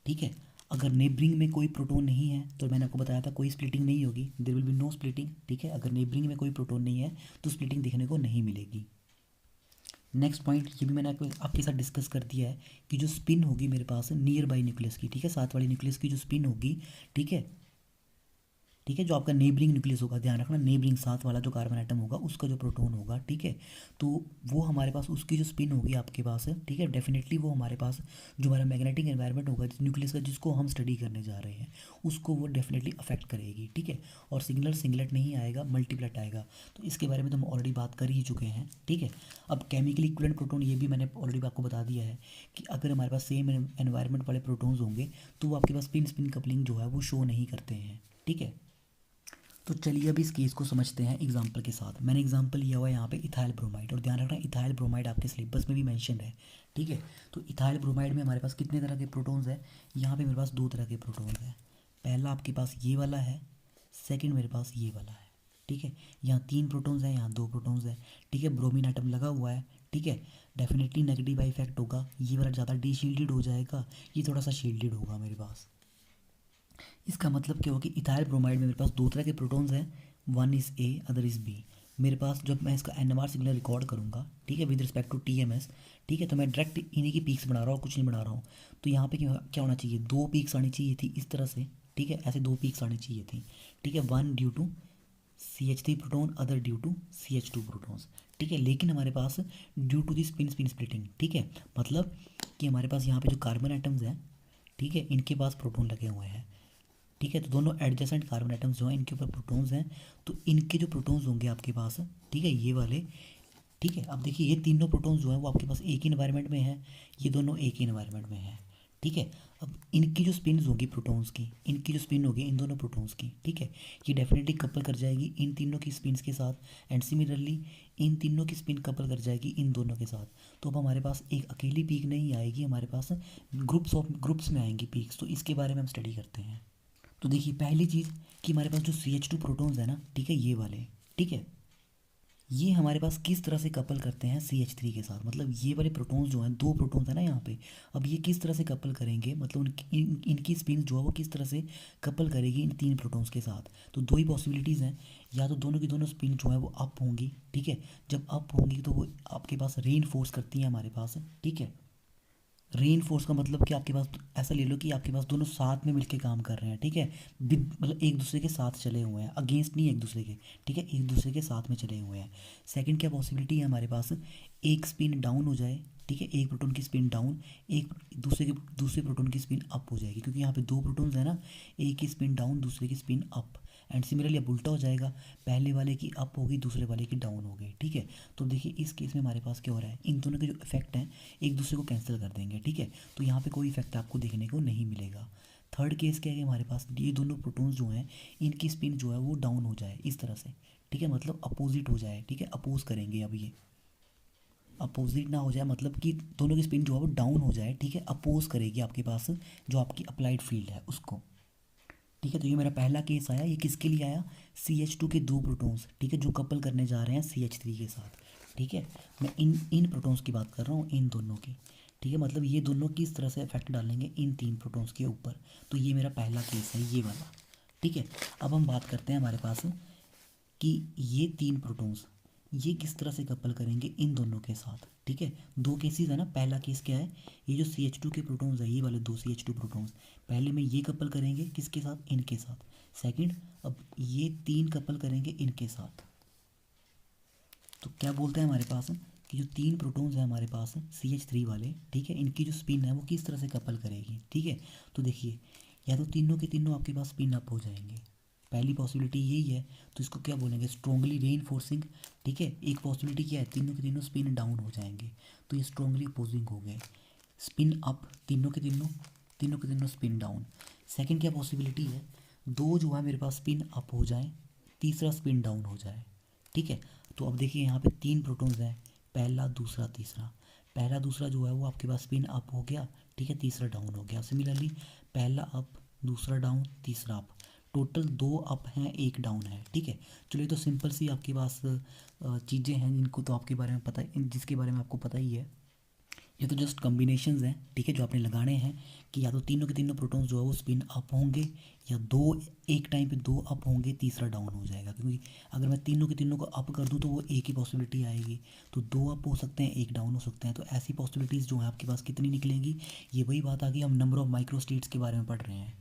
ठीक है, अगर नेबरिंग में कोई प्रोटॉन नहीं है तो मैंने आपको बताया था कोई स्प्लिटिंग नहीं होगी, there will be no splitting. ठीक है, अगर नेबरिंग में कोई प्रोटॉन नहीं है तो स्प्लिटिंग दिखने को नहीं मिलेगी। नेक्स्ट पॉइंट ये भी मैंने आपके साथ डिस्कस कर दिया है कि जो स्पिन होगी मेरे पास नियर बाई न्यूक्लियस की, ठीक है, साथ वाली न्यूक्लियस की जो स्पिन होगी, ठीक है, ठीक है, जो आपका नेबरिंग न्यूक्लियस होगा, ध्यान रखना नेबरिंग साथ वाला जो कार्बन आइटम होगा उसका जो प्रोटॉन होगा, ठीक है, तो वो हमारे पास उसकी जो स्पिन होगी आपके पास है। ठीक है, डेफिनेटली वो हमारे पास जो हमारा मैग्नेटिक एनवायरनमेंट होगा जिस न्यूक्लियस का जिसको हम स्टडी करने जा रहे हैं उसको वो डेफिनेटली अफेक्ट करेगी। ठीक है, और सिंगलर सिंगलेट नहीं आएगा, मल्टीप्लेट आएगा। तो इसके बारे में तो हम ऑलरेडी बात कर ही चुके हैं। ठीक है, अब केमिकली इक्विवेलेंट प्रोटॉन ये भी मैंने ऑलरेडी आपको बता दिया है कि अगर हमारे पास सेम एनवायरनमेंट वाले प्रोटॉन्स होंगे तो वो आपके पास स्पिन स्पिन कपलिंग जो है वो शो नहीं करते हैं। ठीक है, तो चलिए अभी इस केस को समझते हैं एग्जांपल के साथ। मैंने एग्जांपल लिया हुआ है यहाँ पे इथाइल ब्रोमाइड, और ध्यान रखना इथाइल ब्रोमाइड आपके सिलेबस में भी मेंशन है। ठीक है, तो इथाइल ब्रोमाइड में हमारे पास कितने तरह के प्रोटॉन्स हैं, यहाँ पे मेरे पास दो तरह के प्रोटॉन्स हैं। पहला आपके पास ये वाला है, सेकेंड मेरे पास ये वाला है। ठीक है, यहाँ तीन प्रोटॉन्स हैं, यहाँ दो प्रोटॉन्स हैं। ठीक है, ब्रोमीन एटम लगा हुआ है। ठीक है, डेफिनेटली नेगेटिव इफेक्ट होगा, ये वाला ज़्यादा डी शील्डेड हो जाएगा, ये थोड़ा सा शील्डेड होगा मेरे पास। इसका मतलब क्या होगा कि इथाइल ब्रोमाइड में मेरे पास दो तरह के प्रोटॉन्स हैं, one is A other is B. मेरे पास जब मैं इसका एनएमआर सिग्नल रिकॉर्ड करूँगा, ठीक है, विद रिस्पेक्ट टू टीएमएस, ठीक है, तो मैं डायरेक्ट इन्हीं की पीक्स बना रहा हूँ, कुछ नहीं बना रहा हूँ। तो यहाँ पे क्या होना चाहिए, दो पीक्स आनी चाहिए थी इस तरह से। ठीक है, ऐसे दो पीक्स आनी चाहिए थी। ठीक है, one due to CH3 proton, other due to CH2 protons. ठीक है, लेकिन हमारे पास due to the spin spin splitting, ठीक है, मतलब कि हमारे पास यहाँ पे जो कार्बन आइटम्स हैं, ठीक है, इनके पास प्रोटॉन लगे हुए हैं। ठीक है, तो दोनों एडजेसेंट कार्बन आइटम्स जो हैं इनके ऊपर प्रोटॉन्स हैं, तो इनके जो प्रोटॉन्स होंगे आपके पास, ठीक है, ये वाले ठीक है, अब देखिए ये तीनों प्रोटॉन्स जो है वो आपके पास एक ही इन्वायरमेंट में है, ये दोनों एक ही इन्वायरमेंट में है। ठीक है, अब इनकी जो स्पिन्स होगी प्रोटॉन्स की, इनकी जो स्पिन होगी इन दोनों प्रोटॉन्स की, ठीक है, ये डेफिनेटली कपल कर जाएगी इन तीनों की स्पिन्स के साथ, एंड सिमिलरली इन तीनों की स्पिन कपल कर जाएगी इन दोनों के साथ। तो अब हमारे पास एक अकेली पीक नहीं आएगी, हमारे पास ग्रुप्स में आएंगी पीक्स। तो इसके बारे में हम स्टडी करते हैं। तो देखिए पहली चीज़ कि हमारे पास जो CH2 प्रोटॉन्स है ना, ठीक है, ये वाले, ठीक है, ये हमारे पास किस तरह से कपल करते हैं CH3 के साथ। मतलब ये वाले प्रोटॉन्स जो हैं, दो प्रोटॉन्स है ना यहाँ पे, अब ये किस तरह से कपल करेंगे, मतलब इनकी स्पिन जो है वो किस तरह से कपल करेगी इन तीन प्रोटॉन्स के साथ। तो दो ही पॉसिबिलिटीज़ हैं, या तो दोनों की दोनों स्पिन जो है वो अप होंगी, ठीक है, जब अप होंगी तो वो आपके पास रीइंफोर्स करती हैं हमारे पास, ठीक है। रीइंफोर्स का मतलब कि आपके पास, ऐसा ले लो कि आपके पास दोनों साथ में मिलके काम कर रहे हैं, ठीक है, मतलब एक दूसरे के साथ चले हुए हैं, अगेंस्ट नहीं एक दूसरे के, ठीक है, एक दूसरे के साथ में चले हुए हैं। सेकंड क्या पॉसिबिलिटी है हमारे पास, एक स्पिन डाउन हो जाए, ठीक है, एक प्रोटॉन की स्पिन डाउन, एक दूसरे प्रोटॉन की स्पिन अप हो जाएगी, क्योंकि यहाँ पे दो प्रोटॉन्स है ना, एक की स्पिन डाउन दूसरे की स्पिन अप, एंड सिमिलरली अब उल्टा हो जाएगा, पहले वाले की अप होगी दूसरे वाले की डाउन हो गई, ठीक है। तो देखिए इस केस में हमारे पास क्या हो रहा है, इन दोनों के जो इफेक्ट हैं एक दूसरे को कैंसिल कर देंगे, ठीक है, तो यहाँ पे कोई इफेक्ट आपको देखने को नहीं मिलेगा। थर्ड केस क्या है कि हमारे पास ये दोनों प्रोटॉन्स जो हैं इनकी स्पिन जो है वो डाउन हो जाए इस तरह से, ठीक है, मतलब अपोजिट हो जाए, ठीक है, अपोज करेंगे। अब ये अपोजिट ना हो जाए, मतलब कि दोनों की स्पिन जो है वो डाउन हो जाए, ठीक है, अपोज करेगी आपके पास जो आपकी अप्लाइड फील्ड है उसको, ठीक है। तो ये मेरा पहला केस आया, ये किसके लिए आया, CH2 के दो प्रोटॉन्स, ठीक है, जो कपल करने जा रहे हैं CH3 के साथ, ठीक है। मैं इन इन प्रोटॉन्स की बात कर रहा हूँ, इन दोनों की, ठीक है, मतलब ये दोनों किस तरह से इफेक्ट डालेंगे इन तीन प्रोटॉन्स के ऊपर। तो ये मेरा पहला केस है ये वाला, ठीक है। अब हम बात करते हैं हमारे पास कि ये तीन प्रोटॉन्स ये किस तरह से कपल करेंगे इन दोनों के साथ, ठीक है। दो केसेस है ना, पहला केस क्या है, ये जो CH2 के प्रोटॉन्स है, ये वाले दो CH2 प्रोटॉन्स, पहले में ये कपल करेंगे किसके साथ, इनके साथ। सेकंड, अब ये तीन कपल करेंगे इनके साथ। तो क्या बोलते हैं हमारे पास कि जो तीन प्रोटॉन्स हैं हमारे पास CH3 वाले, ठीक है, इनकी जो स्पिन है वो किस तरह से कपल करेगी, ठीक है। तो देखिए या तो तीनों के तीनों आपके पास स्पिन अप हो जाएंगे, पहली पॉसिबिलिटी यही है, तो इसको क्या बोलेंगे, स्ट्रॉन्गली रीइंफोर्सिंग, ठीक है। एक पॉसिबिलिटी क्या है, तीनों के तीनों स्पिन डाउन हो जाएंगे, तो ये स्ट्रॉन्गली अपोजिंग हो गए। स्पिन अप, तीनों के तीनों स्पिन डाउन। सेकंड क्या पॉसिबिलिटी है, दो जो है मेरे पास स्पिन अप हो जाए, तीसरा स्पिन डाउन हो जाए, ठीक है। तो अब देखिए यहाँ पे तीन प्रोटॉन्स हैं, पहला दूसरा तीसरा, पहला दूसरा जो है वो आपके पास स्पिन अप हो गया, ठीक है, तीसरा डाउन हो गया। सिमिलरली पहला अप दूसरा डाउन तीसरा अप, टोटल दो अप हैं एक डाउन है, ठीक है। चलिए तो सिंपल सी आपके पास चीज़ें हैं जिनको तो आपके बारे में पता है, जिसके बारे में आपको पता ही है। ये तो जस्ट कॉम्बिनेशंस हैं, ठीक है, जो आपने लगाने हैं कि या तो तीनों के तीनों प्रोटॉन्स जो है वो स्पिन अप होंगे, या दो एक टाइम पे दो अप होंगे तीसरा डाउन हो जाएगा, क्योंकि अगर मैं तीनों के तीनों को अप कर दूं तो वो एक ही पॉसिबिलिटी आएगी, तो दो अप हो सकते हैं एक डाउन हो सकते हैं। तो ऐसी पॉसिबिलिटीज़ जो है आपके पास कितनी निकलेंगी, ये वही बात आ गई, हम नंबर ऑफ माइक्रो स्टेट्स के बारे में पढ़ रहे हैं।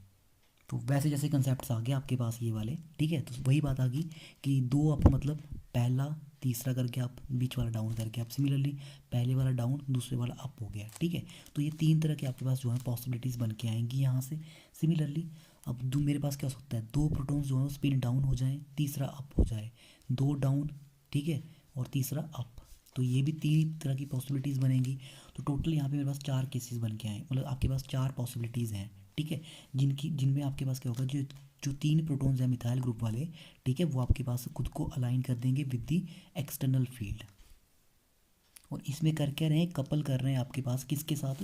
तो वैसे जैसे कंसेप्ट आ गए आपके पास ये वाले, ठीक है, तो वही बात आ गई कि दो अप मतलब पहला तीसरा करके आप बीच वाला डाउन करके आप, सिमिलरली पहले वाला डाउन दूसरे वाला अप हो गया, ठीक है। तो ये तीन तरह के आपके पास जो है पॉसिबिलिटीज़ बन के आएंगी यहाँ से। सिमिलरली अब मेरे पास क्या हो सकता है, दो प्रोटॉन्स जो है स्पिन डाउन हो जाए तीसरा अप हो जाए, दो डाउन, ठीक है, और तीसरा अप, तो ये भी तीन तरह की पॉसिबिलिटीज़ बनेंगी। तो टोटल यहाँ पे मेरे पास चार केसेस बन के आए, मतलब आपके पास चार पॉसिबिलिटीज़ हैं, ठीक है, जिनमें आपके पास क्या होगा, जो जो तीन प्रोटॉन्स हैं मिथाइल ग्रुप वाले, ठीक है, वो आपके पास खुद को अलाइन कर देंगे विद दी एक्सटर्नल फील्ड। और इसमें कर क्या रहे हैं, कपल कर रहे हैं आपके पास किसके साथ,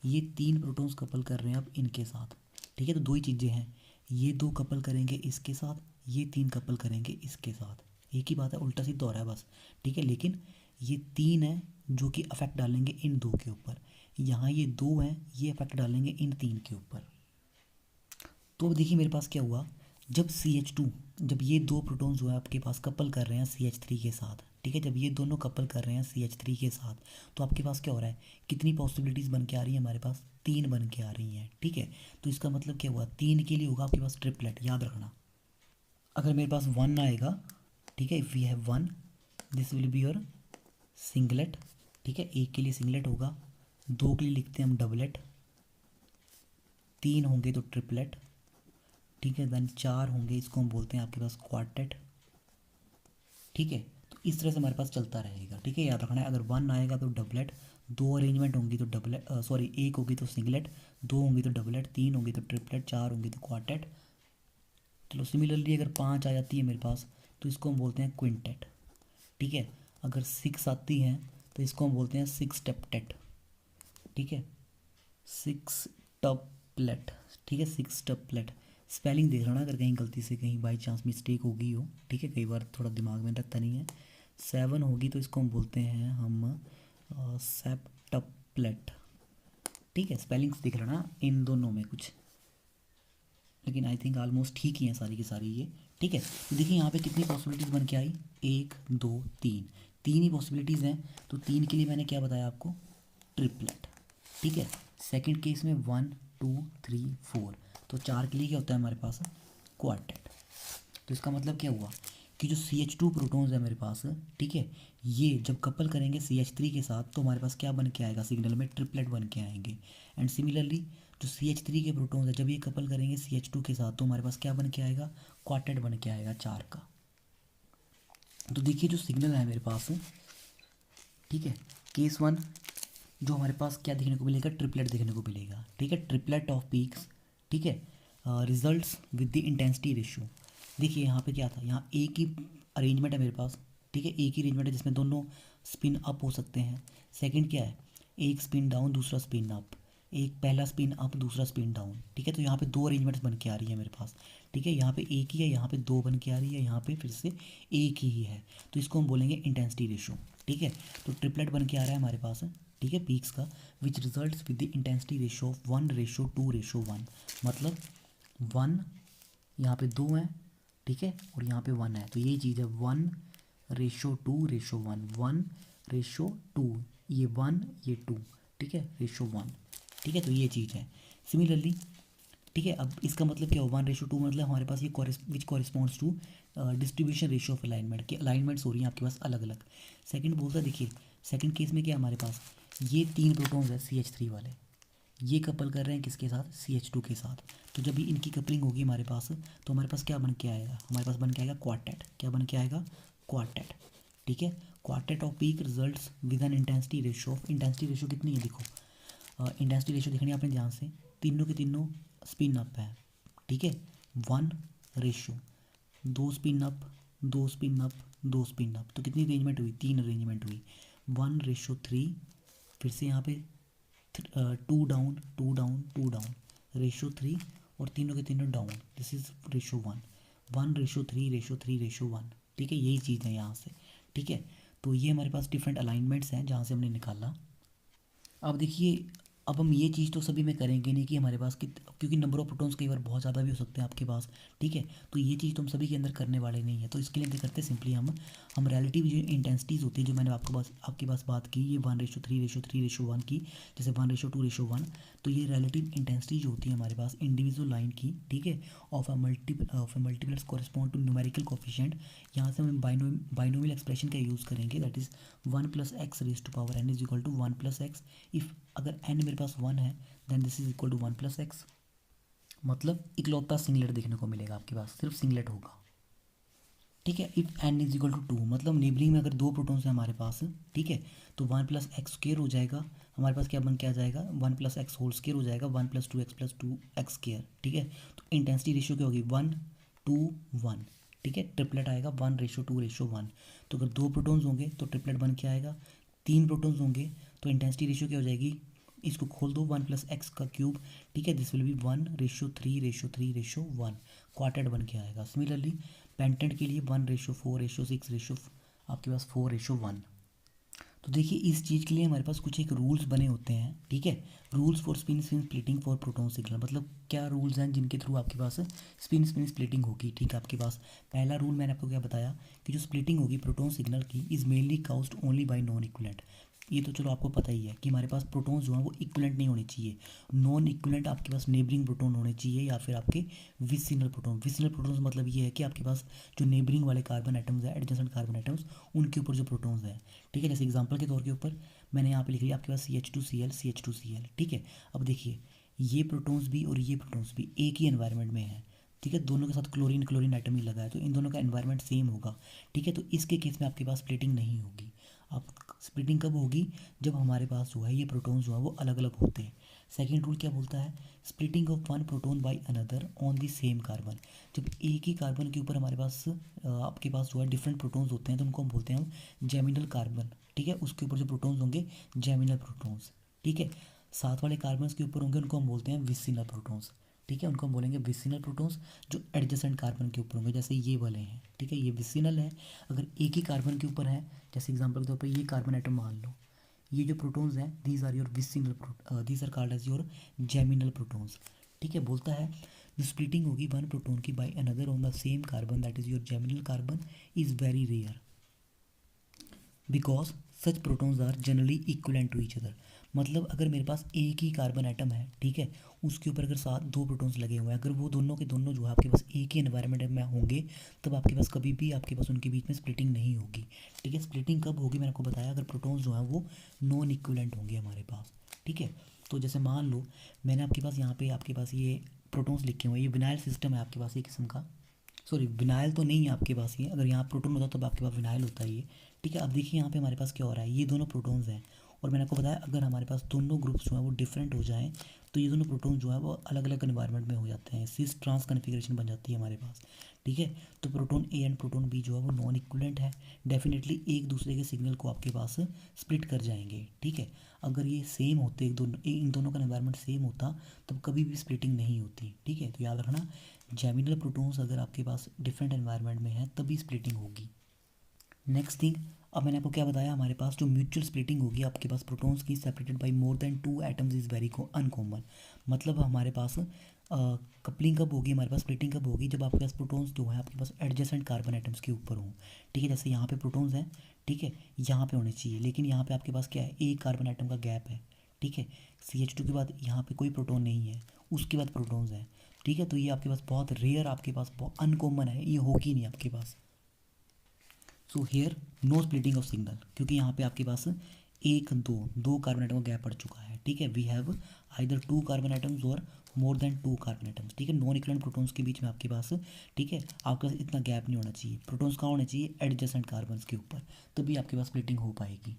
ये तीन प्रोटॉन्स कपल कर रहे हैं अब इनके साथ, ठीक है। तो दो ही चीज़ें हैं, ये दो कपल करेंगे इसके साथ, ये तीन कपल करेंगे इसके साथ, एक ही बात है, उल्टा सीधा हो रहा है बस, ठीक है। लेकिन ये तीन है जो कि अफेक्ट डालेंगे इन दो के ऊपर, यहाँ ये दो हैं ये अफेक्ट डालेंगे इन तीन के ऊपर। तो अब देखिए मेरे पास क्या हुआ, जब CH2, जब ये दो प्रोटॉन जो है आपके पास कपल कर रहे हैं CH3 के साथ, ठीक है, जब ये दोनों कपल कर रहे हैं CH3 के साथ, तो आपके पास क्या हो रहा है, कितनी पॉसिबिलिटीज़ बन के आ रही है हमारे पास, तीन बन के आ रही हैं, ठीक है। तो इसका मतलब क्या हुआ, तीन के लिए होगा आपके पास ट्रिपलेट, याद रखना। अगर मेरे पास वन आएगा, ठीक है, if we have one, this will be your singlet, ठीक है, एक के लिए सिंगलेट होगा, दो के लिए लिखते हैं हम डबलेट, तीन होंगे तो ट्रिपलेट, ठीक है, देन चार होंगे इसको हम बोलते हैं आपके पास क्वार्टेट, ठीक है। तो इस तरह से हमारे पास चलता रहेगा, ठीक है। याद रखना है, अगर 1 आएगा तो डबलेट, 2 अरेंजमेंट होंगी तो डबलेट, सॉरी 1 होगी तो सिंगलेट, 2 होंगी तो डबलेट, 3 होंगी तो ट्रिपलेट, 4 होंगी तो क्वार्टेट। चलो सिमिलरली अगर 5 आ जाती है मेरे पास तो इसको हम बोलते हैं क्विंटेट, ठीक है। अगर 6 आती हैं तो इसको हम बोलते हैं सिक्सटेप्टेट, ठीक है, सिक्सटप्लेट, ठीक है, सिक्सटप्लेट। स्पेलिंग देख लेना अगर कहीं गलती से कहीं बाई चांस मिस्टेक हो गई हो, ठीक है, कई बार थोड़ा दिमाग में रखता नहीं है। 7 होगी तो इसको हम बोलते हैं हम सेप्टप्लेट, ठीक है। स्पेलिंग्स देख लेना इन दोनों में कुछ, लेकिन आई थिंक ऑलमोस्ट ठीक ही हैं सारी की सारी ये, ठीक है। तो देखिए यहाँ पे कितनी पॉसिबिलिटीज़ बन के आई, 1 2 3, 3 ही पॉसिबिलिटीज़ हैं। तो 3 के लिए मैंने क्या बताया आपको, ट्रिपलेट, ठीक है। सेकंड केस में 1 2 3 4, तो 4 के लिए क्या होता है हमारे पास, क्वार्टेट। तो इसका मतलब क्या हुआ कि जो CH2 प्रोटॉन्स है मेरे पास, ठीक है, ये जब कपल करेंगे CH3 के साथ तो हमारे पास क्या बन के आएगा, सिग्नल में ट्रिपलेट बन के आएंगे। एंड सिमिलरली जो CH3 के प्रोटॉन्स है जब ये कपल करेंगे CH2 के साथ तो हमारे पास क्या बन के आएगा, क्वार्टेट बन के आएगा 4 का। तो देखिए जो सिग्नल है मेरे पास, ठीक है, केस 1 जो हमारे पास क्या देखने को मिलेगा, ट्रिपलेट देखने को मिलेगा, ठीक है, ट्रिपलेट ऑफ पीक्स, ठीक है। Results with the intensity ratio. देखिए यहाँ पे क्या था, यहाँ एक ही अरेंजमेंट है मेरे पास, ठीक है, एक ही अरेंजमेंट है जिसमें दोनों स्पिन अप हो सकते हैं। सेकंड क्या है, एक स्पिन डाउन दूसरा स्पिन अप, एक पहला स्पिन अप दूसरा स्पिन डाउन, ठीक है। तो यहाँ पे 2 अरेंजमेंट्स बन के आ रही है मेरे पास, ठीक है। यहाँ पे एक ही है, यहाँ पे 2 बन के आ रही है, यहाँ पे फिर से एक ही है। तो इसको हम बोलेंगे इंटेंसिटी रेशियो, ठीक है। तो ट्रिपलेट बन के आ रहा है हमारे पास, ठीक है, पीक्स का, which results with the intensity ratio of 1:2:1। मतलब 1 यहाँ पे 2 है, ठीक है, और यहाँ पे 1 है, तो ये चीज़ है 1:2:1, 1:2, ये 1 ये 2, ठीक है, रेशो 1, ठीक है। तो ये चीज़ है सिमिलरली, ठीक है। अब इसका मतलब क्या हो, 1:2 मतलब हमारे पास ये which corresponds to distribution ratio of alignment, की अलाइनमेंट्स हो रही हैं आपके पास अलग अलग। सेकंड बोलता है, देखिए सेकंड केस में क्या है हमारे पास, ये 3 प्रोटॉन्स है CH3 वाले, ये कपल कर रहे हैं किसके साथ, CH2 के साथ। तो जब भी इनकी कपलिंग होगी हमारे पास तो हमारे पास क्या बन के आएगा, हमारे पास बन के आएगा क्वार्टेट। क्या बन के आएगा, क्वार्टेट, ठीक है। Quartet of peak results with an intensity ratio of, intensity ratio कितनी है देखो, इंटेंसिटी रेशियो देखनी है आपने ध्यान से, तीनों के तीनों स्पिन अप है, ठीक है, 1 ratio, 2 spin up 2 spin up 2 spin up, तो कितनी अरेंजमेंट हुई, 3 अरेंजमेंट हुई, 1:3, फिर से यहाँ पे 2 डाउन 2 डाउन 2 डाउन, रेशो 3, और तीनों के तीनों डाउन, दिस इज रेशो 1, 1:3:3:1, ठीक है। यही चीज़ है यहाँ से, ठीक है। तो ये हमारे पास डिफरेंट अलाइनमेंट्स हैं जहाँ से हमने निकाला। अब देखिए, अब हम ये चीज़ तो सभी में करेंगे नहीं कि हमारे पास क्योंकि नंबर ऑफ प्रोटॉन्स कई बार बहुत ज़्यादा भी हो सकते हैं आपके पास, ठीक है। तो ये चीज़ तो हम सभी के अंदर करने वाले नहीं है, तो इसके लिए क्या करते हैं, सिंपली हम रिलेटिव जो इंटेंसिटीज़ होती है जो मैंने आपके पास बात की, ये 1:3:3:1 की, जैसे 1:2:1, तो ये रिलेटिव इंटेंसिटी जो होती है हमारे पास इंडिविजुअल लाइन की, ठीक है, of a multiples correspond to numerical coefficient. यहाँ से हम बाइनोमियल एक्सप्रेशन का यूज़ करेंगे, that is 1 + x raise to power n is equal to 1 + x। If अगर n मेरे पास 1 है then this is equal to 1 + x, मतलब इकलौता सिंगलेट देखने को मिलेगा आपके पास, सिर्फ सिंगलेट होगा, ठीक है। If n is equal to 2, मतलब नेबरिंग में अगर 2 प्रोटॉन्स हैं हमारे पास, ठीक है, तो 1 + x² हो जाएगा, हमारे पास क्या बन के आ जाएगा, 1 + x होल स्क्वायर हो जाएगा, 1 + 2x + 2x², ठीक है। तो इंटेंसिटी रेशियो क्या होगी, 1:2:1, ठीक है, ट्रिपलेट आएगा 1:2:1। तो अगर 2 प्रोटॉन्स होंगे तो ट्रिपलेट बन के आएगा, 3 प्रोटॉन्स होंगे तो इंटेंसिटी रेशियो क्या हो जाएगी, इसको खोल दो, 1 + x³, ठीक है, दिस विल बी 1:3:3:1, क्वार्टेट बन के आएगा। सिमिलरली पेंटेंट के लिए 1:4:6 आपके पास 4:1। तो देखिए इस चीज़ के लिए हमारे पास कुछ एक रूल्स बने होते हैं, ठीक है, rules for spin splitting for proton signal, मतलब क्या रूल्स हैं जिनके थ्रू आपके पास स्पिन स्प्लिटिंग होगी, ठीक है। आपके पास पहला रूल मैंने आपको क्या बताया कि जो स्प्लिटिंग होगी प्रोटॉन सिग्नल की is mainly caused only by non equivalent. ये तो चलो आपको पता ही है कि हमारे पास प्रोटॉन्स जो हैं वो इक्विवेलेंट नहीं होने चाहिए, नॉन इक्विवेलेंट आपके पास नेबरिंग प्रोटॉन होने चाहिए, या फिर आपके विसिनल प्रोटॉन मतलब ये है कि आपके पास जो नेबरिंग वाले कार्बन आइटम्स है, एडजेसेंट कार्बन आइटम्स, उनके ऊपर जो प्रोटॉन्स हैं, ठीक है। जैसे एग्जांपल के तौर के ऊपर मैंने यहाँ पे लिख लिया आपके पास CH2Cl, ठीक है। अब देखिए ये प्रोटॉन्स भी और ये प्रोटॉन्स भी एक ही एनवायरनमेंट में है, ठीक है, दोनों के साथ क्लोरीन क्लोरीन एटम ही लगा है, तो इन दोनों का एनवायरनमेंट सेम होगा। ठीक है, तो इसके केस में आपके पास स्प्लिटिंग नहीं होगी। अब स्प्लिटिंग कब होगी, जब हमारे पास जो है ये प्रोटॉन्स जो है वो अलग अलग होते हैं। सेकेंड रूल क्या बोलता है, splitting of one proton bye another on the same carbon. जब एक ही कार्बन के ऊपर हमारे पास आपके पास जो है डिफरेंट प्रोटॉन्स होते हैं, तो उनको हम बोलते हैं हम जेमिनल कार्बन। ठीक है, उसके ऊपर जो प्रोटॉन्स होंगे जेमिनल प्रोटॉन्स। ठीक है, साथ वाले कार्बन के ऊपर होंगे उनको हम बोलते हैं विसिनल प्रोटॉन्स। ठीक है, उनको हम बोलेंगे विसिनल प्रोटॉन्स। जो एडजेसेंट कार्बन के ऊपर होंगे, जैसे ये वाले हैं, ठीक है, ये विसिनल है। अगर एक ही कार्बन के ऊपर है, जैसे एग्जांपल के तौर पर ये कार्बन एटम मान लो, ये जो प्रोटॉन्स हैं these are your vicinal, these are called as your geminal protons. ठीक है, बोलता है जो स्प्लिटिंग होगी वन प्रोटोन की by another on the same carbon that is your geminal carbon is very rare because such protons are generally equivalent to each other. मतलब अगर मेरे पास एक ही कार्बन एटम है, ठीक है, उसके ऊपर अगर साथ दो प्रोटॉन्स लगे हुए हैं, अगर वो दोनों के दोनों जो है आपके पास एक ही एनवायरनमेंट में होंगे, तब आपके पास कभी भी आपके पास उनके बीच में स्प्लिटिंग नहीं होगी। ठीक है, स्प्लिटिंग कब होगी मैंने आपको बताया, अगर प्रोटॉन्स जो हैं वो नॉन इक्वलेंट होंगे हमारे पास। ठीक है, तो जैसे मान लो मैंने आपके पास यहाँ पे आपके पास ये प्रोटॉन्स लिखे हुए हैं, ये विनाइल सिस्टम है आपके पास एक किस्म का। सॉरी, विनाइल तो नहीं है आपके पास ये, अगर यहाँ प्रोटॉन होता तब आपके पास विनाइल होता है ये। ठीक है, अब देखिए यहाँ पे हमारे पास क्या हो रहा है, ये दोनों प्रोटॉन्स हैं, और मैंने आपको बताया अगर हमारे पास दोनों ग्रुप्स जो हैं वो डिफरेंट हो जाएं, तो ये दोनों प्रोटॉन्स जो है वो अलग अलग एनवायरनमेंट में हो जाते हैं, सिस ट्रांस कन्फिग्रेशन बन जाती है हमारे पास। ठीक है, तो proton A and proton B जो है वो नॉन इक्विवेलेंट है, डेफिनेटली एक दूसरे के सिग्नल को आपके पास स्प्लिट कर जाएंगे। ठीक है, अगर ये सेम होते इन दोनों का एनवायरनमेंट सेम होता, तब कभी भी स्प्लिटिंग नहीं होती। ठीक है, तो याद रखना, जेमिनल प्रोटॉन्स अगर आपके पास डिफरेंट एनवायरनमेंट में है तभी स्प्लिटिंग होगी। नेक्स्ट थिंग, अब मैंने आपको क्या बताया, हमारे पास जो म्यूचुअल स्प्लिटिंग होगी आपके पास प्रोटॉन्स की separated by more than two atoms is very uncommon. मतलब हमारे पास कपलिंग कब होगी, हमारे पास स्प्लिटिंग कब होगी, जब आपके पास प्रोटॉन्स जो है आपके पास एडजेसेंट कार्बन एटम्स के ऊपर हों। ठीक है, जैसे यहाँ पे प्रोटॉन्स हैं, ठीक है, यहाँ पे होने चाहिए, लेकिन यहाँ पे आपके पास क्या है, एक कार्बन एटम का गैप है। ठीक है, CH2 के बाद यहाँ पे कोई प्रोटॉन नहीं है, उसके बाद प्रोटॉन्स हैं। ठीक है, तो ये आपके पास बहुत रेयर, आपके पास बहुत अनकॉमन है, ये होगी नहीं आपके पास। So here no splitting of signal, क्योंकि यहाँ पे आपके पास एक दो कार्बन आइटम का गैप पड़ चुका है। ठीक है, we have either two carbon atoms और more than two carbon atoms. ठीक है, नॉन इक्विवेलेंट प्रोटॉन्स के बीच में आपके पास, ठीक है, आपके पास इतना गैप नहीं होना चाहिए। प्रोटॉन्स कहाँ होने चाहिए, एडजेसेंट कार्बन्स के ऊपर, तभी आपके पास स्प्लिटिंग हो पाएगी।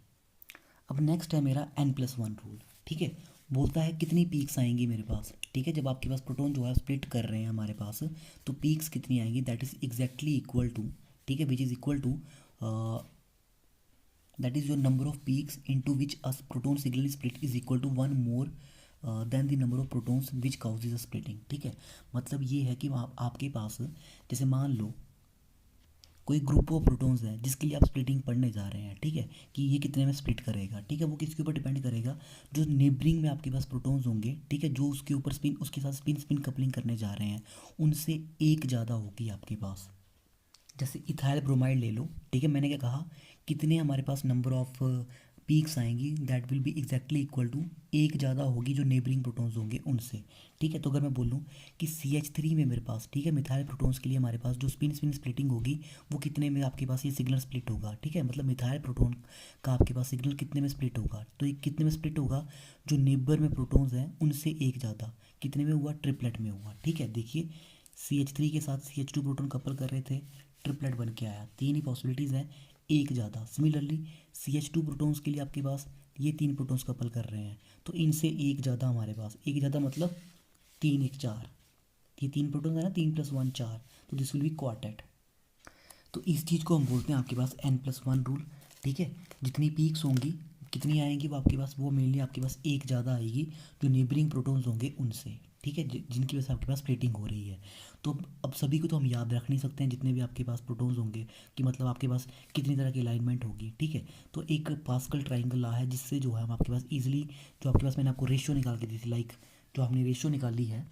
अब नेक्स्ट है मेरा N+1 रूल। ठीक है, बोलता है कितनी पीक्स आएंगी मेरे पास। ठीक है, जब आपके पास प्रोटॉन जो है स्प्लिट कर रहे हैं हमारे पास, तो पीक्स कितनी आएंगी, that is exactly equal to, ठीक है, which is equal to that is your number of peaks into which a proton signal is split is equal to one more than the number of protons which causes a splitting। ठीक है, मतलब ये है कि आपके पास जैसे मान लो कोई ग्रुप ऑफ प्रोटॉन्स है जिसके लिए आप स्प्लिटिंग पढ़ने जा रहे हैं। ठीक है, कि ये कितने में स्प्लिट करेगा। ठीक है, वो किसके ऊपर डिपेंड करेगा, जो नेबरिंग में आपके पास प्रोटॉन्स होंगे, ठीक है, जो उसके ऊपर स्पिन, उसके साथ स्पिन स्पिन कपलिंग करने जा रहे हैं, उनसे एक ज़्यादा होगी आपके पास। जैसे इथाइल ब्रोमाइड ले लो। ठीक है, मैंने क्या कहा, कितने हमारे पास नंबर ऑफ पीक्स आएंगी, that will be exactly equal to, एक ज़्यादा होगी जो नेबरिंग प्रोटॉन्स होंगे उनसे। ठीक है, तो अगर मैं बोलूँ कि CH3 में मेरे पास, ठीक है, मिथाइल प्रोटॉन्स के लिए हमारे पास जो स्पिन स्पिन स्प्लिटिंग होगी वो कितने में आपके पास ये सिग्नल स्प्लिट होगा। ठीक है, मतलब मिथाइल प्रोटॉन का आपके पास सिग्नल कितने में स्प्लिट होगा, तो ये कितने में स्प्लिट होगा, जो नेबर में प्रोटॉन्स हैं उनसे एक ज़्यादा, कितने में हुआ, ट्रिपलेट में हुआ। ठीक है, देखिए CH3 के साथ CH2 प्रोटॉन कपल कर रहे थे, ट्रिपलेट बन के आया, तीन ही पॉसिबिलिटीज़ हैं, एक ज़्यादा। सिमिलरली CH2 प्रोटॉन्स के लिए आपके पास ये तीन प्रोटॉन्स कपल कर रहे हैं, तो इनसे एक ज़्यादा हमारे पास, एक ज़्यादा मतलब 3 1 4, ये तीन प्रोटॉन्स है ना, 3 + 1 4, तो दिस विल बी क्वार्टेट। तो इस चीज़ को हम बोलते हैं आपके पास N+1 रूल। ठीक है, जितनी पीक्स होंगी कितनी आएंगी वो आपके पास, वो मेनली आपके पास एक ज़्यादा आएगी जो नेबरिंग प्रोटॉन्स होंगे उनसे। ठीक है, जिनकी वजह से आपके पास स्प्लिटिंग हो रही है। तो अब सभी को तो हम याद रख नहीं सकते हैं, जितने भी आपके पास प्रोटॉन्स होंगे, कि मतलब आपके पास कितनी तरह की अलाइनमेंट होगी। ठीक है, तो एक पास्कल ट्राइंगल ला है जिससे जो है हम आपके पास ईजिली, जो आपके पास मैंने आपको रेशियो निकाल के दी थी, लाइक जो आपने रेशियो निकाली है,